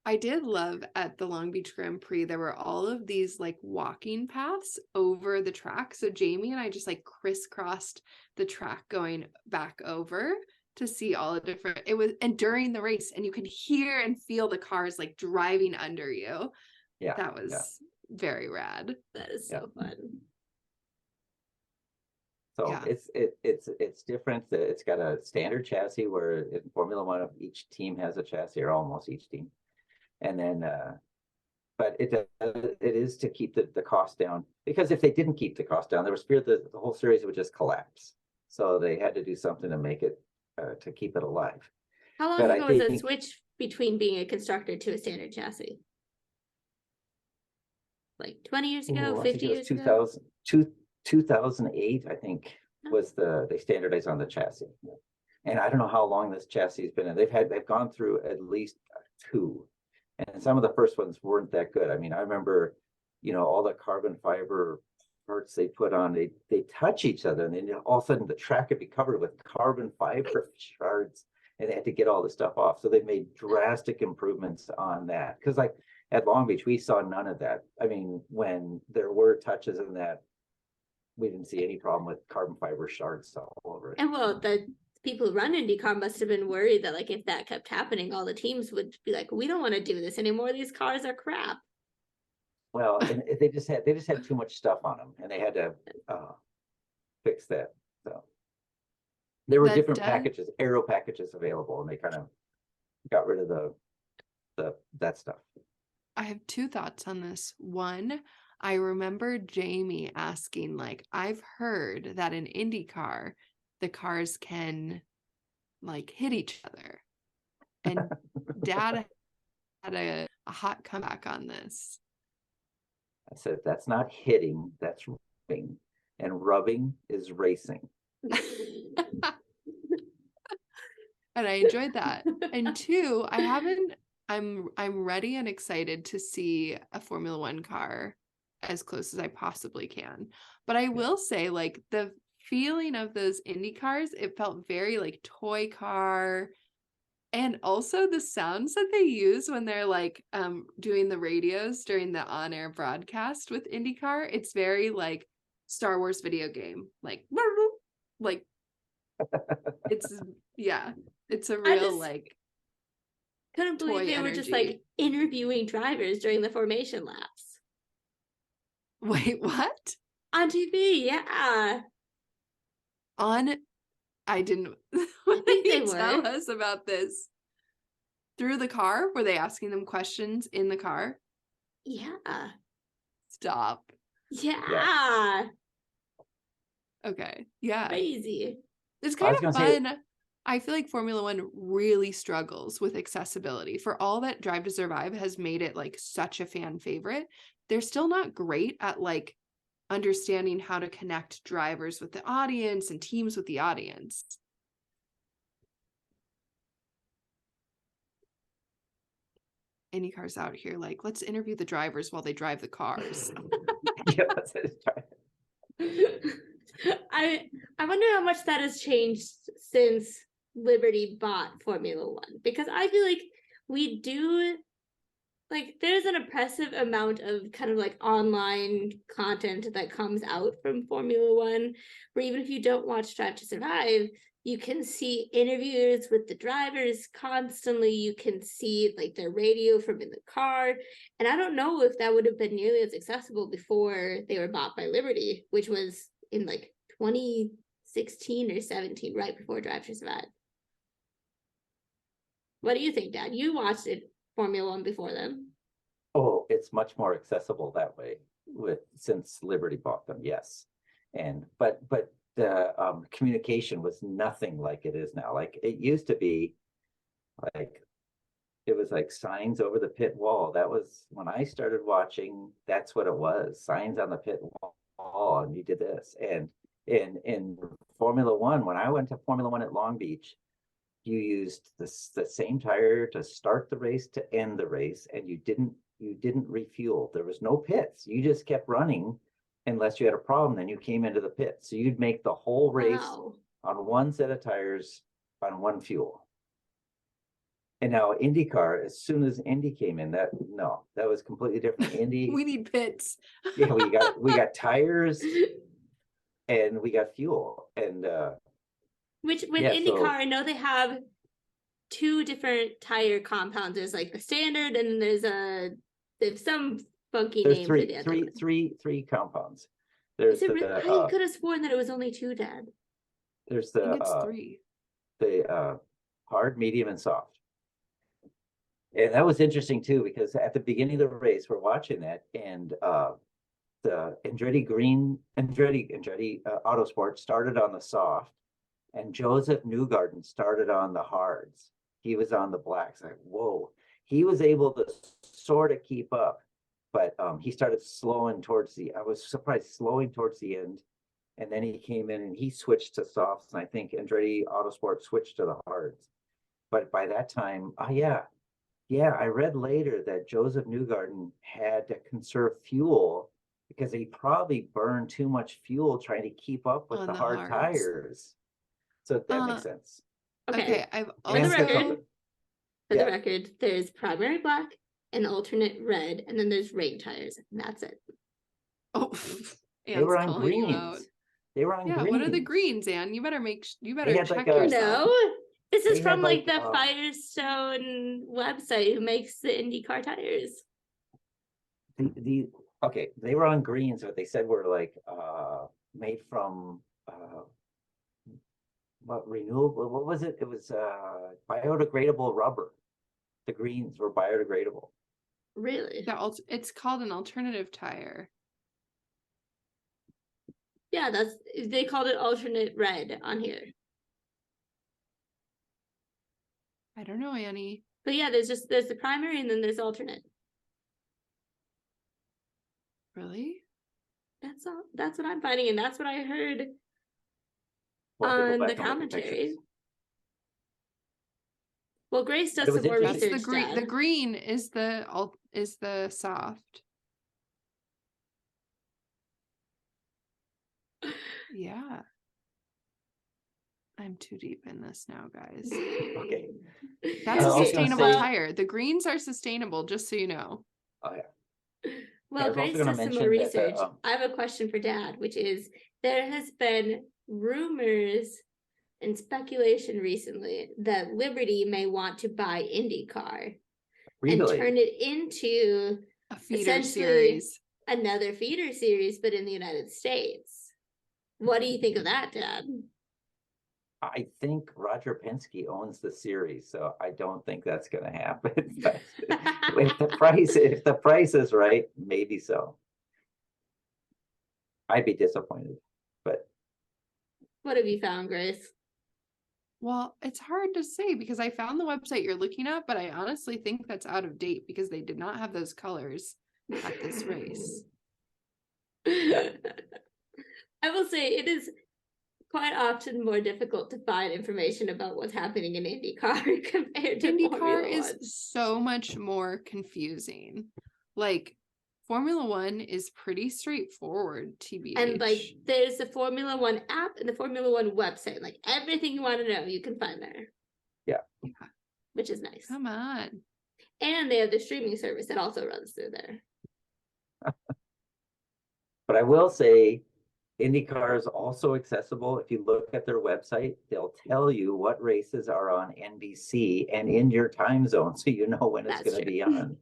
I did love at the Long Beach Grand Prix, there were all of these like walking paths over the track. So Jamie and I just like crisscrossed the track going back over to see all the different, it was, and during the race, and you can hear and feel the cars like driving under you. Yeah. That was very rad. That is so fun. So Yeah. it's different. It's got a standard chassis where in Formula One, each team has a chassis, or almost each team. And then, but it is to keep the cost down, because if they didn't keep the cost down, there was fear that the whole series would just collapse. So they had to do something to make it, to keep it alive. How long But ago was it switch between being a constructor to a standard chassis? Like 20 years ago, 50 years ago? 2008, I think, was they standardized on the chassis. And I don't know how long this chassis has been, and they've gone through at least two. And some of the first ones weren't that good. I mean, I remember, all the carbon fiber parts they put on, they touch each other, and then all of a sudden the track could be covered with carbon fiber shards, and they had to get all the stuff off. So they made drastic improvements on that. Because like at Long Beach, we saw none of that. I mean, when there were touches in that, we didn't see any problem with carbon fiber shards all over it. And well, the people who run IndyCar must have been worried that like if that kept happening, all the teams would be like, we don't want to do this anymore. These cars are crap. Well, and they just had too much stuff on them, and they had to fix that. So there were different packages, aero packages available, and they kind of got rid of that stuff. I have two thoughts on this. One, I remember Jamie asking, like, I've heard that in IndyCar, the cars can like hit each other. And Dad had a hot comeback on this. I said, that's not hitting, that's rubbing. And rubbing is racing. And I enjoyed that. And two, I'm ready and excited to see a Formula One car as close as I possibly can. But I will say, like, the feeling of those Indy cars, it felt very like toy car. And also the sounds that they use when they're like doing the radios during the on-air broadcast with IndyCar, it's very like Star Wars video game, like it's it's a real like couldn't believe they were just like interviewing drivers during the formation laps. Wait, what? On TV, yeah. I didn't. I think they tell were. us about this through the car. Were they asking them questions in the car? Yeah. Stop. Yeah. Okay. Yeah. Crazy. It's kind of fun. I feel like Formula One really struggles with accessibility. For all that Drive to Survive has made it like such a fan favorite, they're still not great at like understanding how to connect drivers with the audience and teams with the audience. IndyCar's out here like, let's interview the drivers while they drive the cars. Yeah, that's it. I wonder how much that has changed since Liberty bought Formula One, because I feel like we do like there's an impressive amount of kind of like online content that comes out from Formula One, where even if you don't watch Drive to Survive, you can see interviews with the drivers constantly. You can see like their radio from in the car. And I don't know if that would have been nearly as accessible before they were bought by Liberty, which was in like 2016 or 17, right before Drive to Survive. What do you think, Dad? You watched it Formula One before them. Oh, it's much more accessible that way since Liberty bought them, yes. And but the communication was nothing like it is now. Like it used to be, like it was like signs over the pit wall. That was when I started watching. That's what it was. Signs on the pit wall, and you did this. And in Formula One, when I went to Formula One at Long Beach, you used the same tire to start the race to end the race, and you didn't refuel. There was no pits. You just kept running unless you had a problem. Then you came into the pit. So you'd make the whole race on one set of tires on one fuel. And now IndyCar, as soon as Indy came in, that was completely different. Indy, We need pits. yeah, we got tires and we got fuel. And Which with yeah, IndyCar, so I know they have two different tire compounds. There's like the standard, and there's some funky there's name for the other one. three compounds. There's Is it really? the I could have sworn that it was only two, Dad. there's I think it's 3. the hard, medium, and soft. And that was interesting too, because at the beginning of the race, we're watching that, and the Andretti Autosport started on the soft, and Joseph Newgarden started on the hards. He was on the blacks. Like, whoa, he was able to sort of keep up, but he started slowing towards I was surprised, slowing towards the end. And then he came in and he switched to softs, and I think Andretti Autosport switched to the hards. But by that time, I read later that Joseph Newgarden had to conserve fuel because he probably burned too much fuel trying to keep up with On the the hard hards. tires. So that makes sense. Okay. I've For the And record, Yeah. record, there's primary black and alternate red, and then there's rain tires, and that's it. Oh, they were Anne's on calling you out. greens. They were on Yeah, greens. what are the greens, Anne? You better had check like a- yourself. No, this is They from had, like like, the Firestone website who makes the IndyCar tires. Okay, they were on greens, but they said were like made from renewable, what was it? It was biodegradable rubber. The greens were biodegradable. Really? It's called an alternative tire. Yeah, they called it alternate red on here. I don't know, Annie. But yeah, there's the primary and then there's alternate. Really? That's what I'm finding, and that's what I heard We'll have to go on back the and look at commentary. pictures. Well, Grace does It was some more interesting. That's research. the green. The green is the soft. Yeah. I'm too deep in this now, guys. Okay. That's I a was gonna sustainable say- tire. The greens are sustainable, just so you know. Oh yeah. Well, I was also Grace gonna does some mention more that research. I have a question for Dad, which is there has been rumors and speculation recently that Liberty may want to buy IndyCar and Really? turn it into A feeder essentially series. another feeder series, but in the United States. What do you think of that, Dad? I think Roger Penske owns the series, so I don't think that's going to happen. But if the price is right, maybe so. I'd be disappointed, but What have you found, Grace? Well, it's hard to say because I found the website you're looking at, but I honestly think that's out of date because they did not have those colors at this race. I will say it is quite often more difficult to find information about what's happening in IndyCar compared to IndyCar Formula is 1. so much more confusing. Like Formula 1 is pretty straightforward, TBH. And like there's the Formula 1 app and the Formula 1 website. Like everything you want to know, you can find there. Yeah. Which is nice. Come on. And they have the streaming service that also runs through there. I will say IndyCar is also accessible. If you look at their website, they'll tell you what races are on NBC and in your time zone, so you know when it's That's going to true. be on.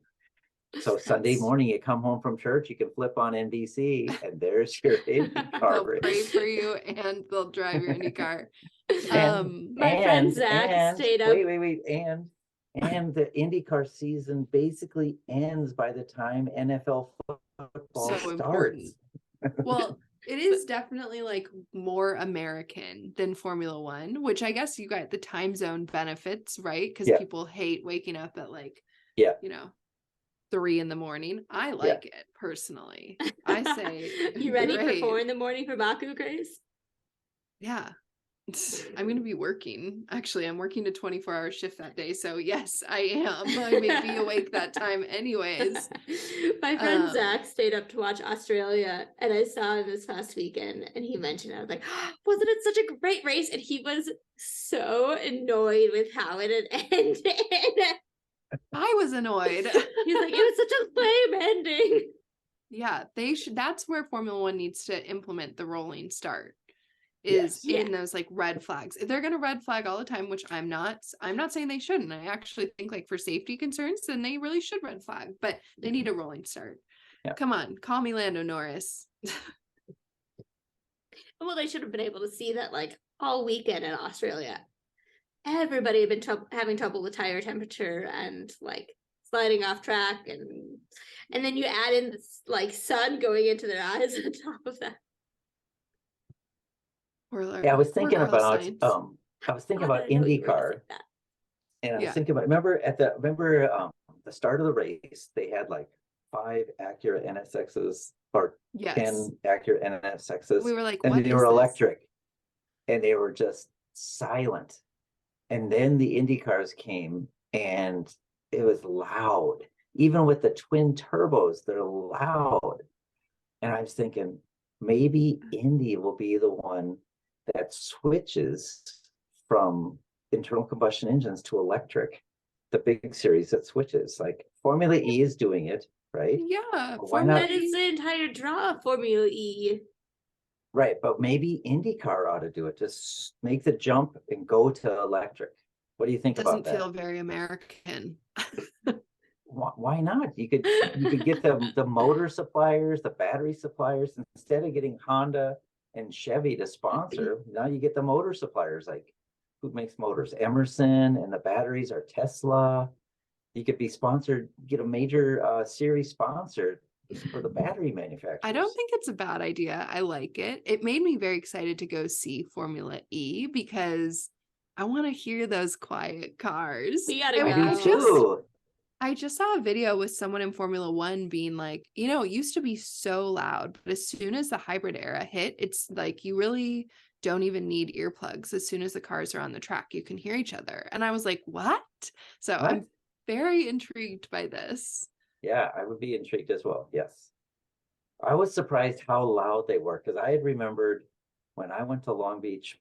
So Sunday morning, you come home from church, you can flip on NBC, and there's your IndyCar They'll race. pray for you and they'll drive your IndyCar. My friend Zach stayed up. Wait, and the IndyCar season basically ends by the time NFL football So starts. important. Well, it is definitely like more American than Formula 1, which I guess you got the time zone benefits, right? Because Yeah. people hate waking up at like, Yeah. 3 a.m. I like it personally. I say, You ready great. for 4 a.m. for Baku, Grace? Yeah. I'm going to be working. Actually, I'm working a 24-hour shift that day. So yes, I am. I may be awake that time anyways. My friend Zach stayed up to watch Australia, and I saw him this past weekend, and he mentioned, I was like, wasn't it such a great race? And he was so annoyed with how it had ended. I was annoyed. He's like, it was such a lame ending. Yeah, they should. That's where Formula One needs to implement the rolling start. Is Yes. in those like red flags. If they're gonna red flag all the time, which I'm not saying they shouldn't. I actually think like for safety concerns, then they really should red flag, but they need a rolling start. Yeah. Come on, call me Lando Norris. Well, they should have been able to see that like all weekend in Australia. Everybody had been having trouble with tire temperature and like sliding off track, and then you add in this like sun going into their eyes on top of that. Yeah, I was thinking about Sainz. IndyCar, and I was thinking about remember the start of the race, they had like 5 Acura NSXs or 10 Acura NSXs. We were like, and what they is were this? electric, and they were just silent. And then the Indy cars came, and it was loud. Even with the twin turbos, they're loud. And I was thinking, maybe Indy will be the one that switches from internal combustion engines to electric. The big series that switches. Like Formula E is doing it, right? Yeah. Why not? That is the entire draw of Formula E. Right, but maybe IndyCar ought to do it. Just make the jump and go to electric. What do you think about that? Doesn't feel very American. Why not? You could get the motor suppliers, the battery suppliers, instead of getting Honda and Chevy to sponsor. Now you get the motor suppliers. Like, who makes motors? Emerson, and the batteries are Tesla. You could be sponsored, get a major series sponsored for the battery manufacturers. I don't think it's a bad idea. I like it. It made me very excited to go see Formula E because I want to hear those quiet cars. We gotta I do too. I just saw a video with someone in Formula One being like, it used to be so loud, but as soon as the hybrid era hit, it's like you really don't even need earplugs. As soon as the cars are on the track, you can hear each other. And I was like, what? So What? I'm very intrigued by this. Yeah, I would be intrigued as well. Yes. I was surprised how loud they were, because I had remembered when I went to Long Beach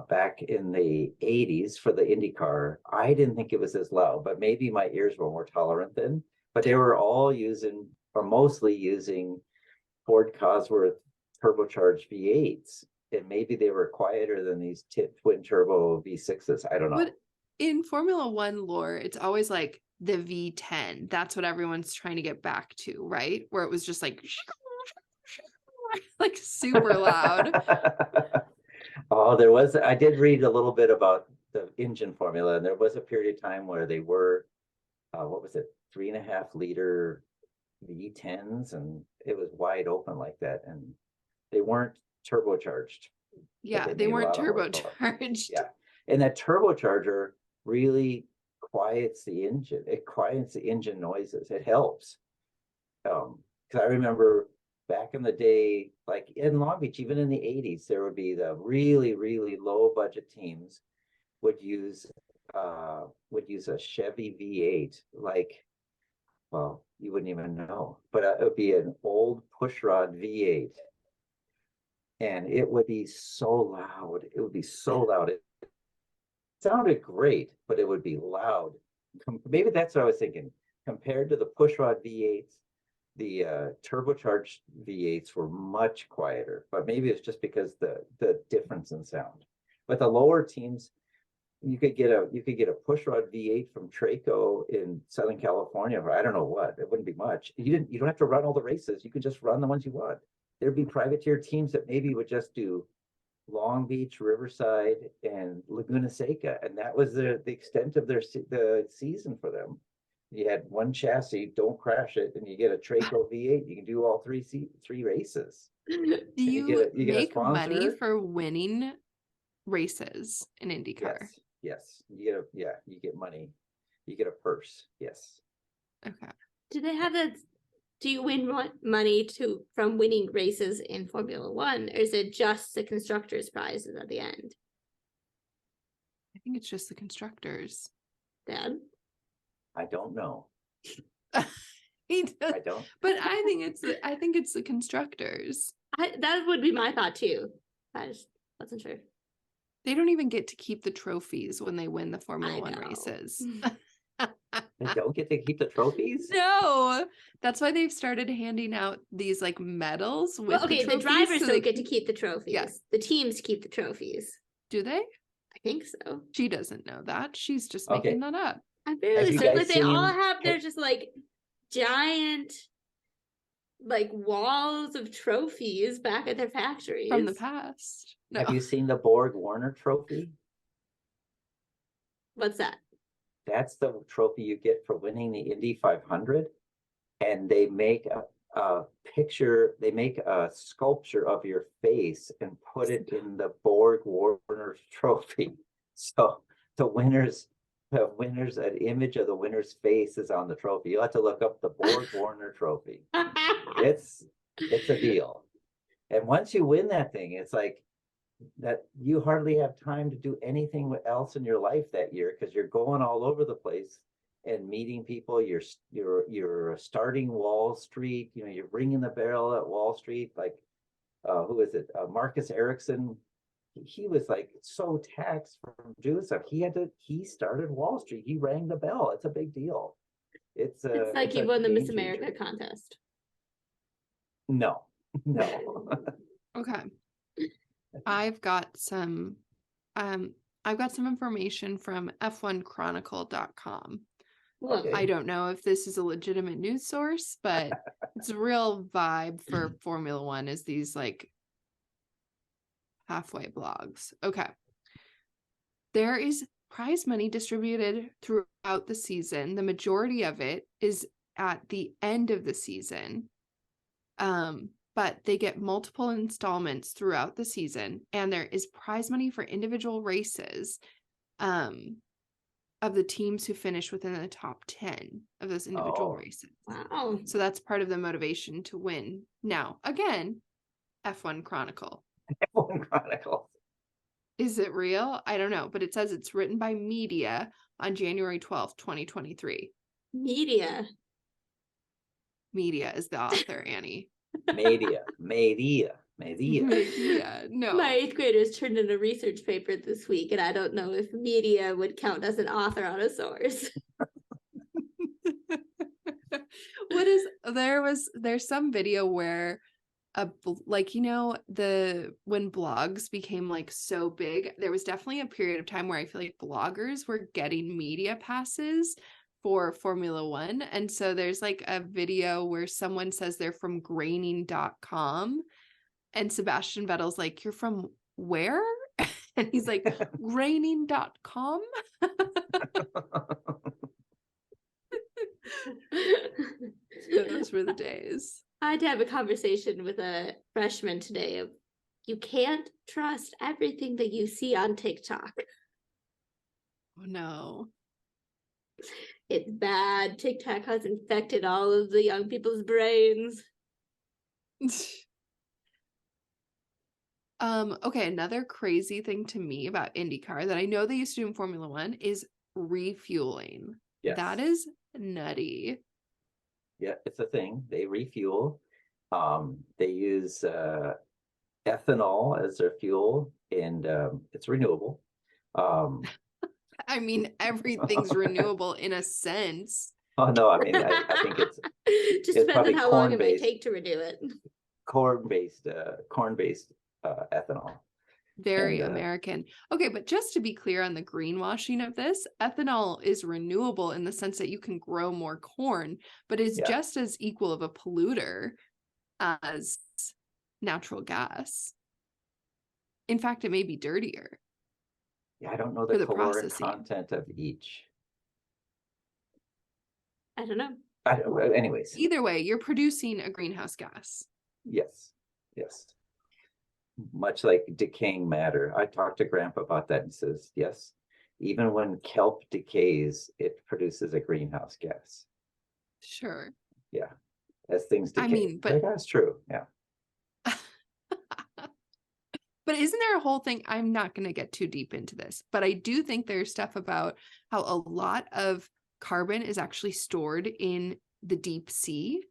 back in the 80s for the IndyCar, I didn't think it was as loud, but maybe my ears were more tolerant then. But they were all using, or mostly using, Ford Cosworth turbocharged V8s. And maybe they were quieter than these twin turbo V6s. I don't know. But in Formula One lore, it's always like the V10. That's what everyone's trying to get back to, right? Where it was just like super loud. Oh, I did read a little bit about the engine formula, and there was a period of time where they were, what was it, 3.5 liter V10s, and it was wide open like that, and they weren't turbocharged. Yeah, they weren't turbocharged. Yeah, and that turbocharger really quiets the engine. It quiets the engine noises. It helps. Because I remember back in the day, like in Long Beach, even in the 80s, there would be the really, really low budget teams would use a Chevy V8, like, well, you wouldn't even know, but it would be an old pushrod V8, and it would be so loud. It would be so loud. It sounded great, but it would be loud. Maybe that's what I was thinking. Compared to the pushrod V8s, the turbocharged V8s were much quieter, but maybe it's just because the difference in sound. But the lower teams, you could get a pushrod V8 from Traco in Southern California for I don't know what. It wouldn't be much. You don't have to run all the races. You could just run the ones you want. There'd be privateer teams that maybe would just do Long Beach, Riverside, and Laguna Seca, and that was the extent of the season for them. You had one chassis, don't crash it, and you get a Traco V8. You can do all three races. Do you make money for winning races in IndyCar? Yes. You get money. You get a purse. Yes. Okay. Do do you win money from winning races in Formula One, or is it just the constructors' prizes at the end? I think it's just the constructors. Dad? I don't know. He does, I don't. but I think it's the constructors. That would be my thought too. I just wasn't sure. They don't even get to keep the trophies when they win the Formula I One know. races. They don't get to keep the trophies? No, that's why they've started handing out these like medals with Well, okay, the trophies drivers so don't they get to can- keep the trophies. Yeah. The teams keep the trophies. Do they? I think so. She doesn't know that. She's just Okay. making that up. I'm Have fairly you certain guys like they all seen- have their just like giant like walls of trophies back at their factories. From the past. No. Have you seen the Borg Warner trophy? What's that? That's the trophy you get for winning the Indy 500. And they make a picture, they make a sculpture of your face and put it in the Borg Warner trophy. So the winners, an image of the winner's face is on the trophy. You'll have to look up the Borg Warner trophy. It's a deal. And once you win that thing, it's like that you hardly have time to do anything else in your life that year because you're going all over the place and meeting people. You're starting Wall Street. You know, you're ringing the bell at Wall Street. Like, who is it? Marcus Ericsson. He was like so taxed from doing stuff. He started Wall Street. He rang the bell. It's a big deal. It's like he a won the Miss game changer. America contest. No, no. Okay. I've got some information from f1chronicle.com. Look, Okay. I don't know if this is a legitimate news source, but it's a real vibe for Formula One is these like halfway blogs. Okay. There is prize money distributed throughout the season. The majority of it is at the end of the season. But they get multiple installments throughout the season, and there is prize money for individual races of the teams who finish within the top 10 of those individual races. wow. So that's part of the motivation to win. Now, again, F1 Chronicle. F1 Chronicles. Is it real? I don't know, but it says it's written by Media on January 12th, 2023. Media. Media is the author, Annie. Media. Media. No. My 8th graders turned in a research paper this week, and I don't know if media would count as an author on a source. There's some video where when blogs became like so big, there was definitely a period of time where I feel like bloggers were getting media passes for Formula One. And so there's like a video where someone says they're from graining.com and Sebastian Vettel's like, "You're from where?" And he's like, "graining.com." Those were the days. I had to have a conversation with a freshman today of you can't trust everything that you see on TikTok. Oh no. It's bad. TikTok has infected all of the young people's brains. Okay, another crazy thing to me about IndyCar that I know they used to do in Formula One is refueling. Yes. That is nutty. Yeah, it's a thing. They refuel. They use ethanol as their fuel, and it's renewable. I mean, everything's renewable in a sense. Oh no, I mean I think it's Just it's depends probably on how long it might corn-based. take to renew it. corn-based ethanol. Very And, American. Okay, but just to be clear on the greenwashing of this, ethanol is renewable in the sense that you can grow more corn, but it's Yeah. just as equal of a polluter as natural gas. In fact, it may be dirtier. Yeah, I don't know For the the caloric processing. content of each. I don't know. I don't, anyways, Either way, you're producing a greenhouse gas. yes. Much like decaying matter. I talked to Grandpa about that and he says, yes, even when kelp decays, it produces a greenhouse gas. Sure. Yeah. as things decay. I mean, but that's true. Yeah. But isn't there a whole thing? I'm not going to get too deep into this, but I do think there's stuff about how a lot of carbon is actually stored in the deep sea.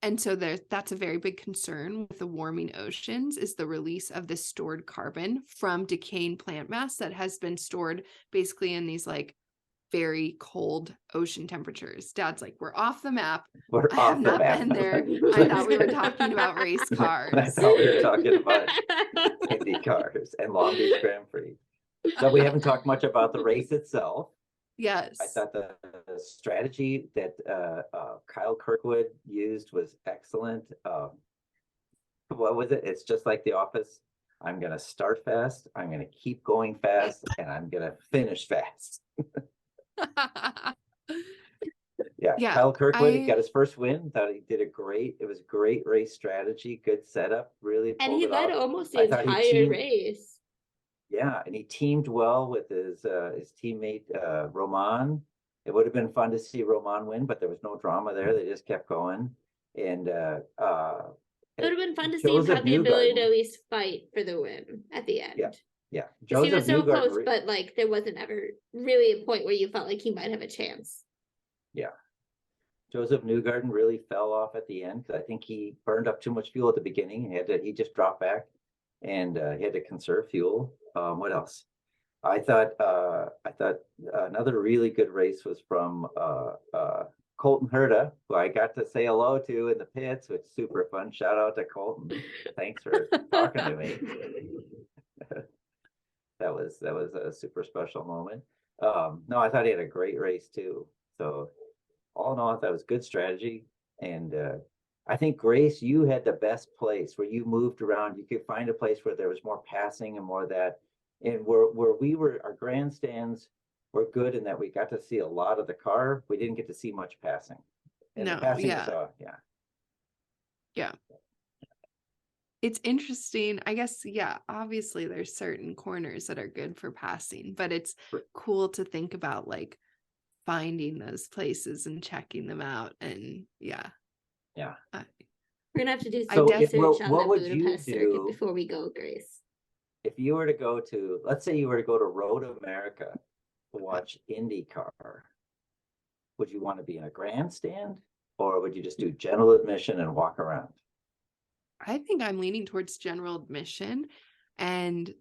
And so that's a very big concern with the warming oceans, is the release of this stored carbon from decaying plant mass that has been stored basically in these like very cold ocean temperatures. Dad's like, we're off the map. We're I have off the not map. been there. I thought we were talking about race I cars. thought we were talking about Indycars and Long Beach Grand Prix. But we haven't talked much about the race itself. Yes. I thought the strategy that Kyle Kirkwood used was excellent. What was it? It's just like The Office. I'm going to start fast. I'm going to keep going fast, and I'm going to finish fast. Yeah, Kyle Kirkwood got his first win. Thought he did it was great race strategy, good setup, really. And he led off. almost the entire race. Yeah, and he teamed well with his teammate Roman. It would have been fun to see Roman win, but there was no drama there. They just kept going. And it would have been fun to see him have the ability to at least fight for the win at the end. Yeah. He was so close, but like there wasn't ever really a point where you felt like he might have a chance. Yeah. Joseph Newgarden really fell off at the end because I think he burned up too much fuel at the beginning. He just dropped back, and he had to conserve fuel. What else? I thought another really good race was from Colton Herta, who I got to say hello to in the pits, which is super fun. Shout out to Colton. Thanks for talking to me. That was a super special moment. No, I thought he had a great race too. So all in all, I thought it was good strategy. And I think, Grace, you had the best place where you moved around. You could find a place where there was more passing and more of that. And where we were, our grandstands were good in that we got to see a lot of the car. We didn't get to see much passing. And the passing was, yeah. It's interesting. I guess, obviously there's certain corners that are good for passing, but it's cool to think about like finding those places and checking them out. And we're gonna have to do some research on the Budapest circuit before we go, Grace. If you were to go to, let's say you were to go to Road America to watch IndyCar, would you want to be in a grandstand, or would you just do general admission and walk around? I think I'm leaning towards general admission and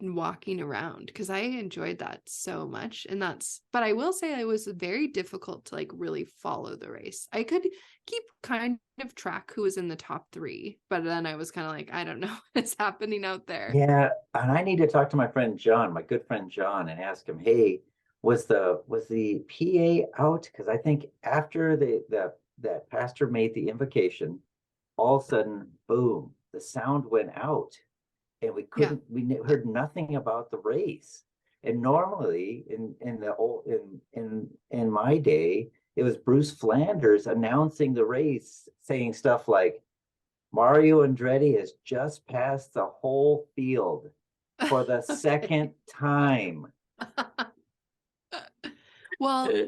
walking around, because I enjoyed that so much. But I will say it was very difficult to like really follow the race. I could keep kind of track who was in the top 3, but then I was kind of like, I don't know what's happening out there. Yeah, and I need to talk to my friend John, my good friend John, and ask him, hey, was the PA out? Because I think after that pastor made the invocation, all of a sudden, boom, the sound went out. And we heard nothing about the race. And normally in my day, it was Bruce Flanders announcing the race, saying stuff like, Mario Andretti has just passed the whole field for the second time. Well,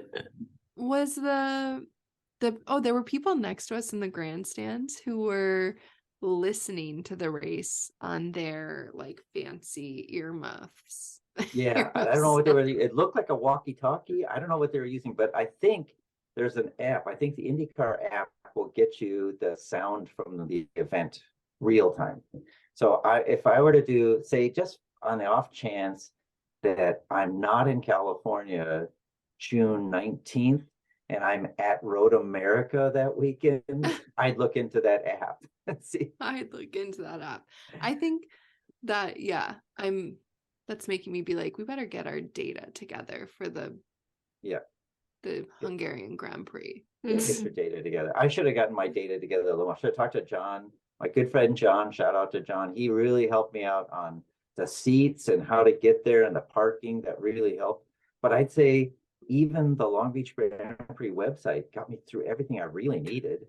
was there were people next to us in the grandstands who were listening to the race on their like fancy earmuffs. Yeah, I don't know what they were. It looked like a walkie-talkie. I don't know what they were using, but I think there's an app. I think the IndyCar app will get you the sound from the event real time. So if I were to do, say, just on the off chance that I'm not in California June 19th and I'm at Road America that weekend, I'd look into that app and see. I'd look into that app. I think that, that's making me be like, we better get our data together for the Hungarian Grand Prix. Get your data together. I should have gotten my data together a little. I should have talked to John, my good friend John. Shout out to John. He really helped me out on the seats and how to get there and the parking. That really helped. But I'd say even the Long Beach Grand Prix website got me through everything I really needed.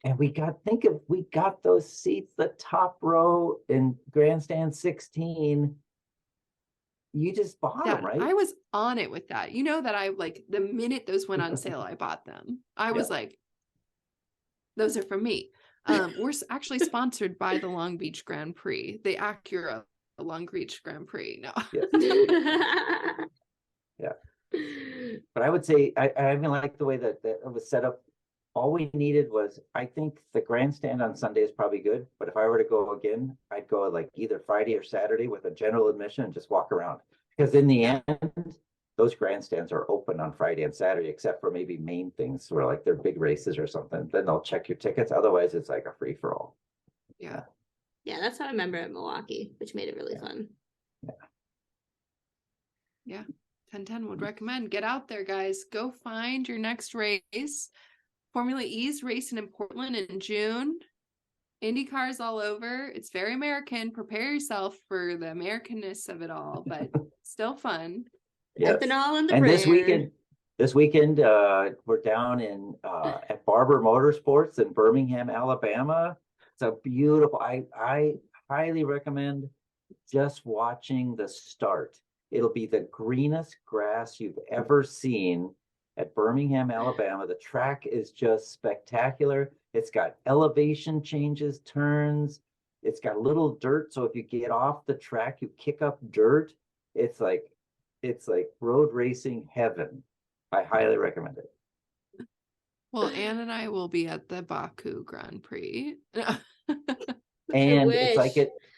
And we got those seats, the top row in grandstand 16. You just bought them, right? I was on it with that. You know that I like the minute those went on sale, I bought them. I was like, Those are from me. We're actually sponsored by the Long Beach Grand Prix, the Acura Long Beach Grand Prix. No. Yes. Yeah. But I would say I even like the way that it was set up. All we needed was, I think the grandstand on Sunday is probably good, but if I were to go again, I'd go like either Friday or Saturday with a general admission and just walk around. Because in the end, those grandstands are open on Friday and Saturday, except for maybe main things where like they're big races or something. Then they'll check your tickets. Otherwise, it's like a free for all. Yeah. Yeah, that's what I remember at Milwaukee, which made it really fun. Yeah. 1010 would recommend. Get out there, guys. Go find your next race. Formula E's racing in Portland in June. Indycars all over. It's very American. Prepare yourself for the Americanness of it all, but still fun. Yes. Ethanol in the And prayer. this weekend, we're down in at Barber Motorsports in Birmingham, Alabama. It's a beautiful. I highly recommend just watching the start. It'll be the greenest grass you've ever seen at Birmingham, Alabama. The track is just spectacular. It's got elevation changes, turns. It's got a little dirt. So if you get off the track, you kick up dirt. It's like road racing heaven. I highly recommend it. Well, Anne and I will be at the Baku Grand Prix. And wish.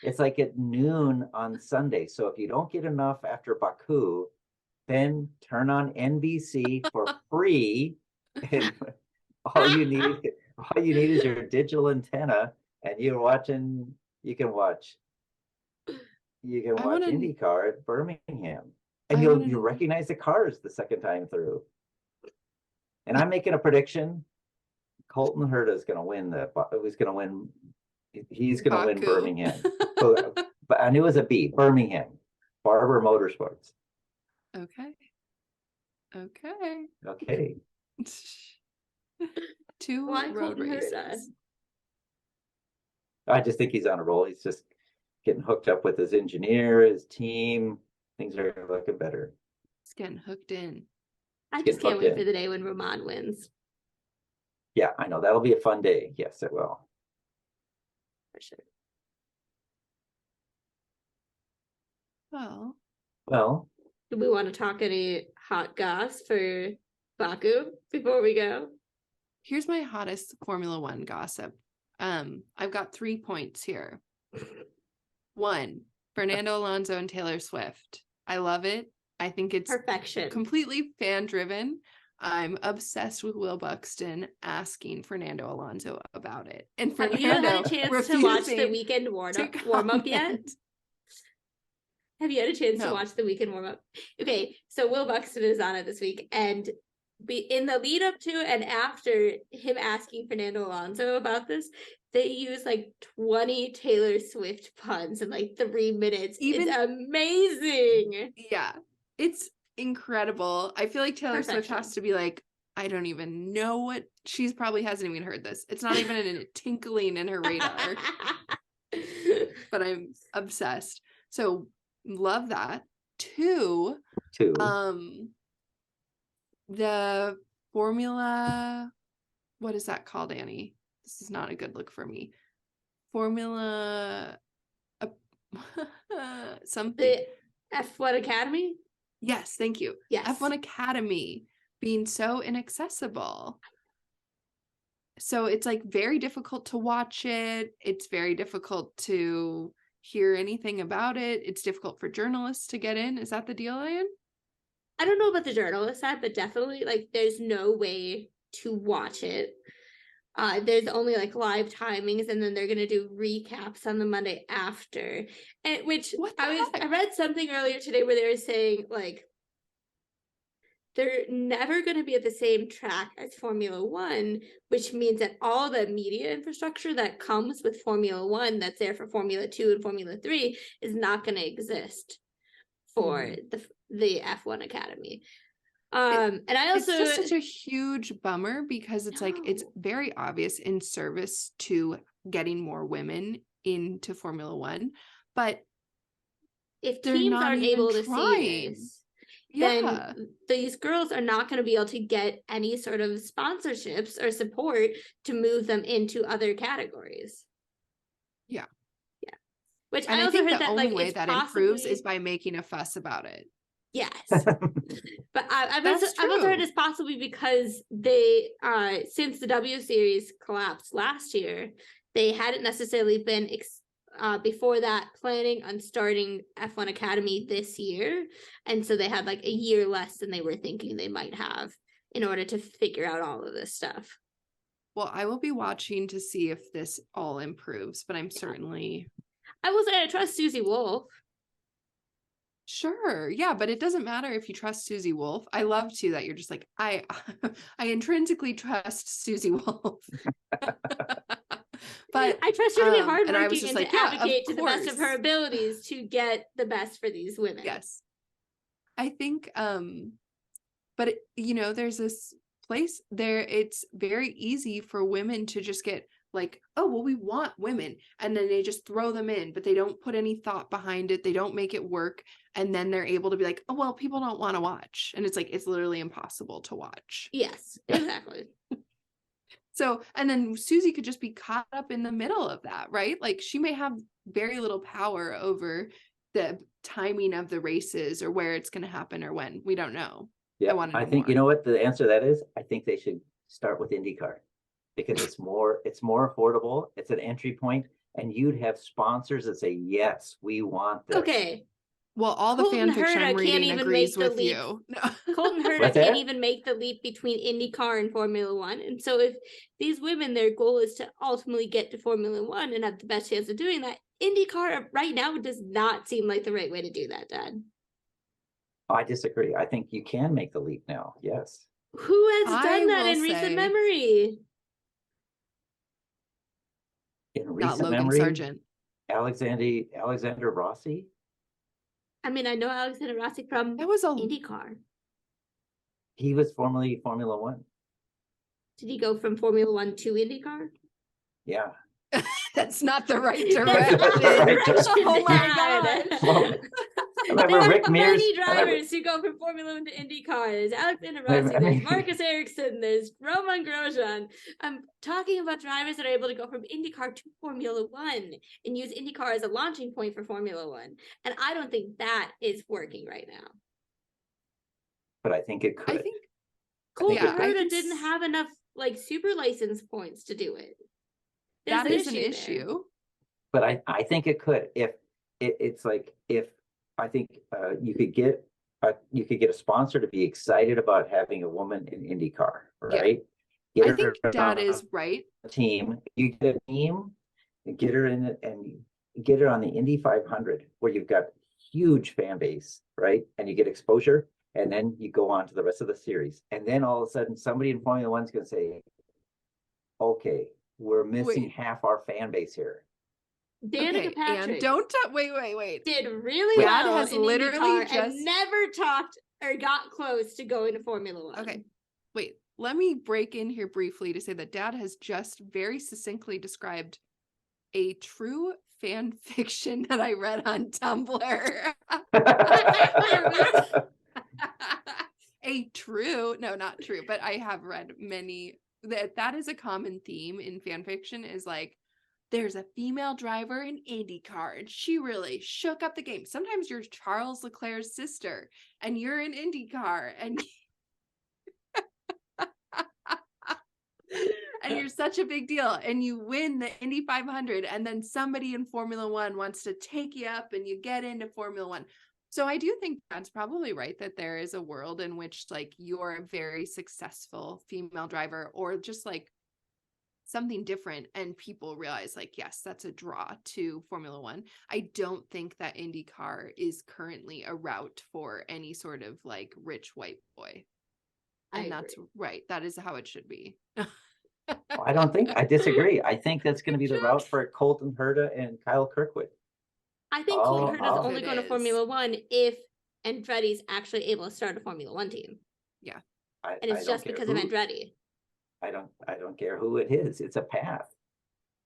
it's like at noon on Sunday. So if you don't get enough after Baku, then turn on NBC for free. And all you need is your digital antenna, and you can watch IndyCar at Birmingham. And you'll recognize the cars the second time through. And I'm making a prediction. Colton Herta is going to win he's going to win Birmingham. But I knew it was a B, Birmingham. Barber Motorsports. Okay. Two Why road Colton races. Herta? I just think he's on a roll. He's just getting hooked up with his engineer, his team. Things are looking better. He's getting hooked in. I just can't wait for the day when Roman wins. Yeah, I know. That'll be a fun day. Yes, it will. For sure. Well. Do we want to talk any hot goss for Baku before we go? Here's my hottest Formula One gossip. I've got 3 points here. 1, Fernando Alonso and Taylor Swift. I love it. I think it's perfection. Completely fan driven. I'm obsessed with Will Buxton asking Fernando Alonso about it. And Fernando, have you had a chance to watch the weekend warm up yet? Have you had a chance to watch the weekend warm up? Okay, so Will Buxton is on it this week, and in the lead up to and after him asking Fernando Alonso about this, they use like 20 Taylor Swift puns in like 3 minutes. It's amazing. Yeah, it's incredible. I feel like Taylor Swift has to be like, I don't even know what, she's probably hasn't even heard this. It's not even a tinkling in her radar. But I'm obsessed. So love that. 2, the Formula, what is that called, Annie? This is not a good look for me. Formula something. The F1 Academy? Yes, thank you. Yes. F1 Academy being so inaccessible. So it's like very difficult to watch it. It's very difficult to hear anything about it. It's difficult for journalists to get in. Is that the deal, Anne? I don't know about the journalist side, but definitely like there's no way to watch it. There's only like live timings, and then they're gonna do recaps on the Monday after. And I read something earlier today where they were saying like they're never going to be at the same track as Formula One, which means that all the media infrastructure that comes with Formula One that's there for Formula 2 and Formula 3 is not going to exist for the F1 Academy. And I also, it's just such a huge bummer because it's like, it's very obvious in service to getting more women into Formula One, but if teams aren't able to see this, Yeah. then these girls are not going to be able to get any sort of sponsorships or support to move them into other categories. Yeah. Yeah. Which And I I also think heard the that only like way it's that possibly improves is by making a fuss about it. yes. But I've That's also heard true. it's possibly because they since the W series collapsed last year, they hadn't necessarily been before that planning on starting F1 Academy this year, and so they had like a year less than they were thinking they might have in order to figure out all of this stuff. Well, I will be watching to see if this all improves, but I'm certainly I will say I trust Susie Wolf. sure. Yeah, but it doesn't matter if you trust Susie Wolf. I love too that you're just like, I I intrinsically trust Susie Wolf. But I trust her to be and I was hardworking just and like, to yeah, advocate of to the best of her course. abilities to get the best for these women. Yes. I think but you know, there's this place there, it's very easy for women to just get like, oh well, we want women, and then they just throw them in, but they don't put any thought behind it, they don't make it work, and then they're able to be like, oh well, people don't want to watch, and it's like it's literally impossible to watch. Yes, exactly. So, and then Susie could just be caught up in the middle of that, right? Like she may have very little power over the timing of the races or where it's going to happen or when. We don't know. Yeah, want to I know think, more. you know what the answer to that is? I think they should start with IndyCar because it's more affordable. It's an entry point, and you'd have sponsors that say, yes, we want this. Okay. Well, all the Colton fan fiction Herta I'm can't reading even agrees make the with leap. you. No. Colton Herta What's can't that? even make the leap between IndyCar and Formula One. And so if these women, their goal is to ultimately get to Formula One and have the best chance of doing that, IndyCar right now does not seem like the right way to do that, Dad. I disagree. I think you can make the leap now. Yes. Who has I done that will in recent say- memory? In Not recent Logan memory, Sargent. Alexander Rossi. I mean, I know Alexander Rossi from That was a IndyCar. He was formerly Formula One. Did he go from Formula One to IndyCar? Yeah. That's not the right That's direction. not the right direction, Oh my Dad. gosh. Well, I remember There Rick are Mears. many drivers who go from Formula One to IndyCar. There's Alexander Rossi, I mean- there's Marcus Ericsson, there's Roman Grosjean. I'm talking about drivers that are able to go from IndyCar to Formula One and use IndyCar as a launching point for Formula One. And I don't think that is working right now. But I think it could. I think Colton Yeah, I Herta think didn't have enough like super license points to do it. There's that is an there. issue. But I think it could. If it's like if I think you could get a sponsor to be excited about having a woman in IndyCar, right? I think Dad is right. Team. You get a team and get her in it and get her on the Indy 500 where you've got huge fan base, right? And you get exposure, and then you go on to the rest of the series. And then all of a sudden somebody in Formula One's going to say, okay, we're missing Wait. half our fan base here. Danica Patrick and don't wait. did really Dad well has in literally IndyCar just- and never talked or got close to going to Formula One. Okay. Wait, let me break in here briefly to say that Dad has just very succinctly described a true fan fiction that I read on Tumblr. No, not true, but I have read many. That is a common theme in fan fiction, is like there's a female driver in IndyCar and she really shook up the game. Sometimes you're Charles Leclerc's sister and you're in IndyCar and and you're such a big deal and you win the Indy 500, and then somebody in Formula One wants to take you up and you get into Formula One. So I do think Dad's probably right that there is a world in which like you're a very successful female driver or just like something different and people realize like, yes, that's a draw to Formula One. I don't think that IndyCar is currently a route for any sort of like rich white boy. And that's right. That is how it should be. I disagree. I think that's going to be the route for Colton Herta and Kyle Kirkwood. I think Colton Herta is oh. only going to Formula One if Andretti's actually able to start a Formula One team. Yeah. And it's just because of Andretti. I don't care who it is. It's a path.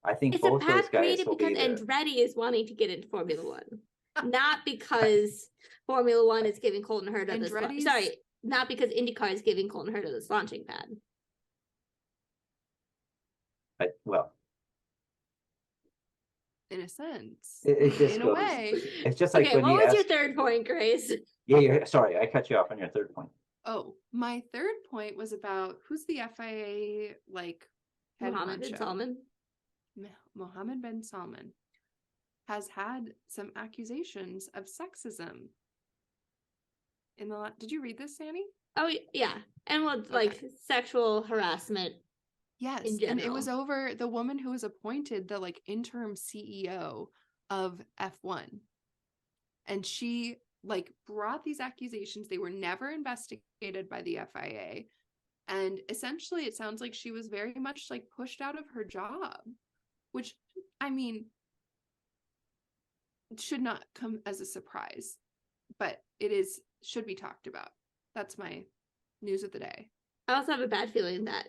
I think It's both a those path guys created will because be there. Andretti is wanting to get into Formula One. Not because Formula One is giving Colton Herta this. Andretti's- Sorry, not because IndyCar is giving Colton Herta this launching pad. Well, In a sense. it just In a goes. way. It's just like Okay, when what you was ask. your third point, Grace? Yeah, sorry, I cut you off on your third point. Oh, my third point was about who's the FIA like head Mohammed bin honcho? Salman. Mohammed bin Salman has had some accusations of sexism. Did you read this, Sandy? Oh yeah, and well, like sexual harassment. Yes, In and it was general. over the woman who was appointed the like interim CEO of F1. And she like brought these accusations. They were never investigated by the FIA. And essentially it sounds like she was very much like pushed out of her job, which I mean should not come as a surprise, but should be talked about. That's my news of the day. I also have a bad feeling that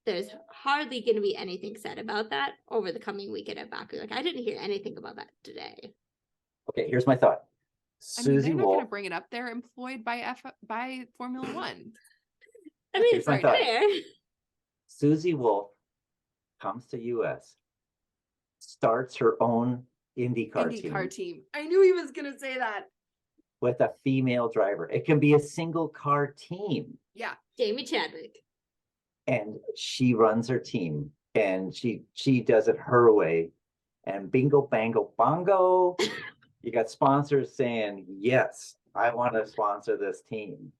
there's hardly going to be anything said about that over the coming weekend at Baku. Like I didn't hear anything about that today. Okay, here's my thought. I mean, Susie they're not going Wolf. to bring it up. They're employed by Formula One. I mean, Here's it's my right thought. there. Susie Wolf comes to US, starts her own IndyCar team I knew he was going to say that. with a female driver. It can be a single car team, Yeah. Jamie Chadwick. and she runs her team, and she does it her way. And bingo, bango, bongo. You got sponsors saying, yes, I want to sponsor this team.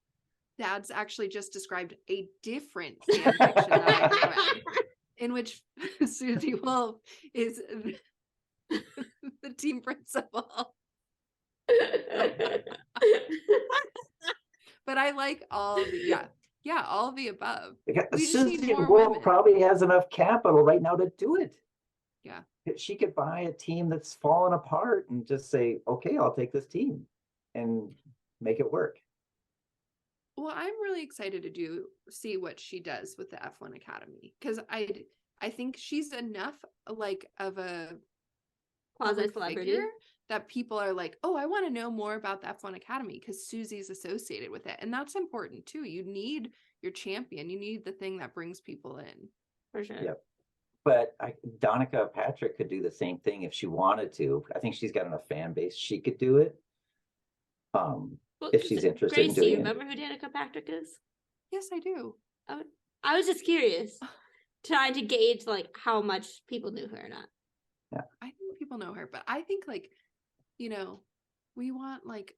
Dad's actually just described a different fan fiction that I have read, in which Susie Wolf is the team principal. But I like all the all of the above. Because We just need Susie more Wolf women. probably has enough capital right now to do it. Yeah. She could buy a team that's fallen apart and just say, okay, I'll take this team and make it work. Well, I'm really excited to see what she does with the F1 Academy, because I think she's enough like of a public Quasi-celebrity. figure that people are like, oh, I want to know more about the F1 Academy because Susie's associated with it. And that's important too. You need your champion. You need the thing that brings people in. For sure. Yep. But Danica Patrick could do the same thing if she wanted to. I think she's got enough fan base. She could do it. Well, If she's interested Grace, in do you doing it. remember who Danica Patrick is? Yes, I do. I was just curious, trying to gauge like how much people knew her or not. I think people know her, but I think like, we want like,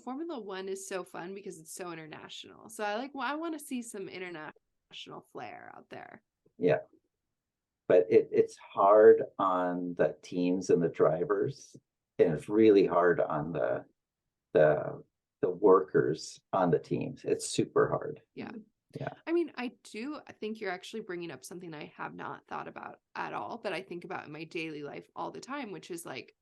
Formula One is so fun because it's so international. So I want to see some international flair out there. Yeah. But it's hard on the teams and the drivers, and it's really hard on the workers on the teams. It's super hard. Yeah. Yeah. I mean, I think you're actually bringing up something I have not thought about at all, but I think about in my daily life all the time, which is like,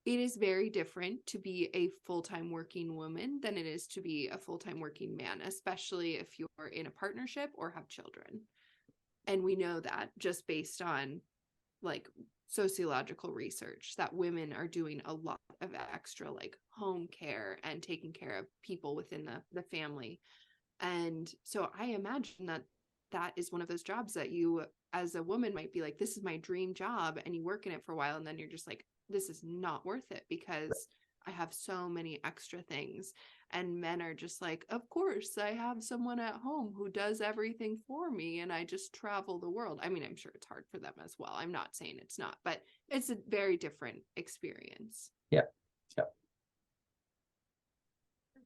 it is very different to be a full-time working woman than it is to be a full-time working man, especially if you're in a partnership or have children. And we know that just based on like sociological research that women are doing a lot of extra like home care and taking care of people within the family. And so I imagine that is one of those jobs that you as a woman might be like, this is my dream job, and you work in it for a while and then you're just like, this is not worth it because I have so many extra things. And men are just like, of course, I have someone at home who does everything for me and I just travel the world. I mean, I'm sure it's hard for them as well. I'm not saying it's not, but it's a very different experience. Yeah.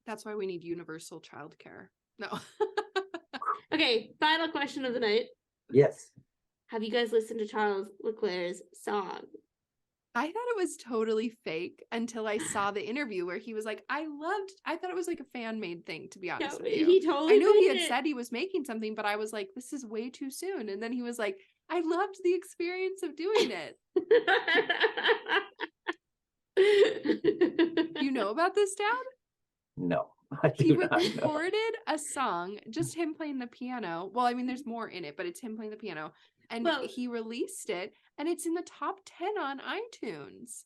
That's why we need universal childcare. No. Okay, final question of the night. Yes. Have you guys listened to Charles Leclerc's song? I thought it was totally fake until I saw the interview where he was like, I thought it was like a fan-made thing, to be honest with you. He totally I knew he made had it. said he was making something, but I was like, this is way too soon. And then he was like, I loved the experience of doing it. You know about this, Dad? No. I He do not know. recorded a song, just him playing the piano. Well, I mean, there's more in it, but it's him playing the piano. And Well- he released it, and it's in the top 10 on iTunes.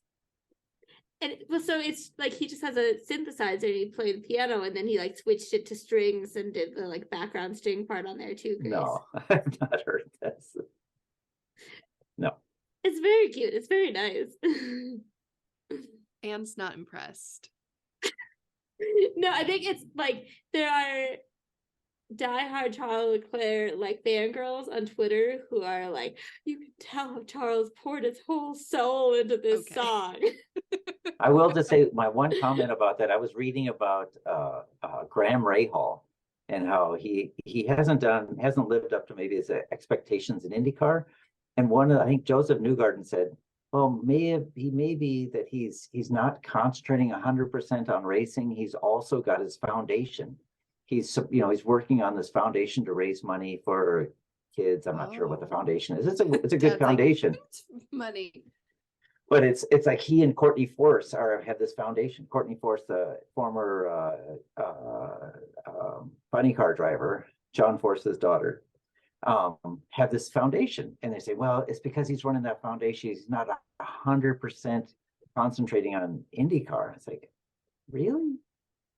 And well, so it's like he just has a synthesizer and he played the piano and then he like switched it to strings and did the like background string part on there too, Grace. No, I've not heard this. No. It's very cute. It's very nice. Anne's not impressed. No, I think it's like there are diehard Charles Leclerc like fangirls on Twitter who are like, you can tell how Charles poured his whole soul into this Okay. song. I will just say my one comment about that. I was reading about Graham Rahal and how he hasn't lived up to maybe his expectations in IndyCar. And I think Joseph Newgarden said, well, he may be that he's not concentrating 100% on racing. He's also got his foundation. He's working on this foundation to raise money for kids. I'm not sure what the foundation is. It's a good Dad's foundation. Like, it's money. But it's like he and Courtney Force have this foundation. Courtney Force, the former funny car driver, John Force's daughter, have this foundation. And they say, well, it's because he's running that foundation. He's not 100% concentrating on IndyCar. It's like, really?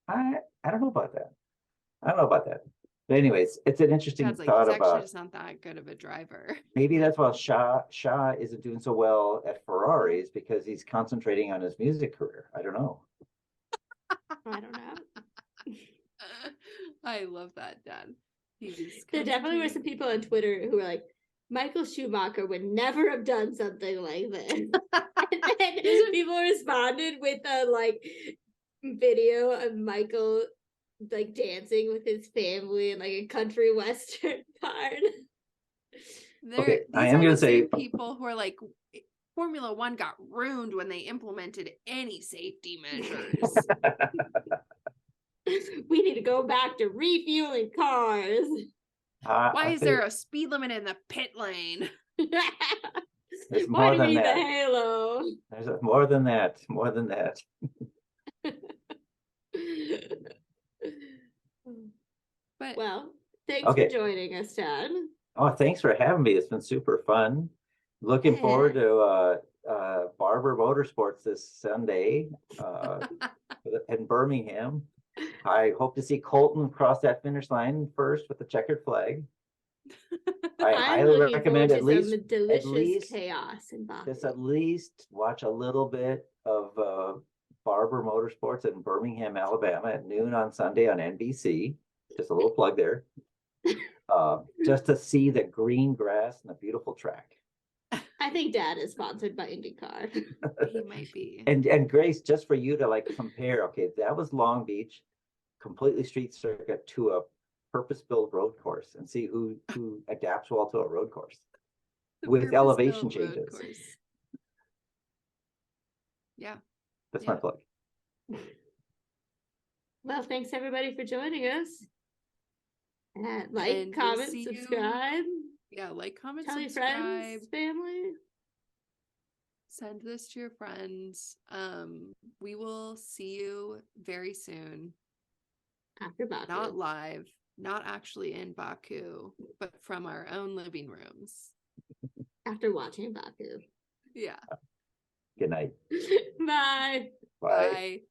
I don't know about that. But anyways, it's an interesting Dad's like, thought he's actually about just not that good of a driver. maybe that's why Shaw isn't doing so well at Ferraris because he's concentrating on his music career. I don't know. I don't know. I love that, Dad. There definitely were some people on Twitter who were like, Michael Schumacher would never have done something like this. And then people responded with a like video of Michael like dancing with his family in like a country western part. Okay, These I am are gonna the same say- people who are like, Formula One got ruined when they implemented any safety measures. We need to go back to refueling cars. Why is there a speed limit in the pit lane? There's Why more do than we need that. the halo? There's more than that. More than that. But Well, thanks Okay. for joining us, Dad. Oh, thanks for having me. It's been super fun. Looking forward to Barber Motorsports this Sunday in Birmingham. I hope to see Colton cross that finish line first with the checkered flag. I I'm highly looking recommend forward to some at delicious least chaos in Baku. just at least watch a little bit of Barber Motorsports in Birmingham, Alabama at noon on Sunday on NBC. Just a little plug there. Just to see the green grass and the beautiful track. I think Dad is sponsored by IndyCar. he might be. And Grace, just for you to like compare, okay, that was Long Beach, completely street circuit to a purpose-built road course, and see who adapts well to a road course The with elevation purpose-built road changes. course. Yeah. That's Yeah. my plug. Well, thanks everybody for joining us. Like, And we'll comment, see you- subscribe. Yeah, like, comment, Tell your subscribe, friends, family. send this to your friends. We will see you very soon. After Baku. Not live, not actually in Baku, but from our own living rooms. After watching Baku. Yeah. Good night. Bye. Bye. Bye.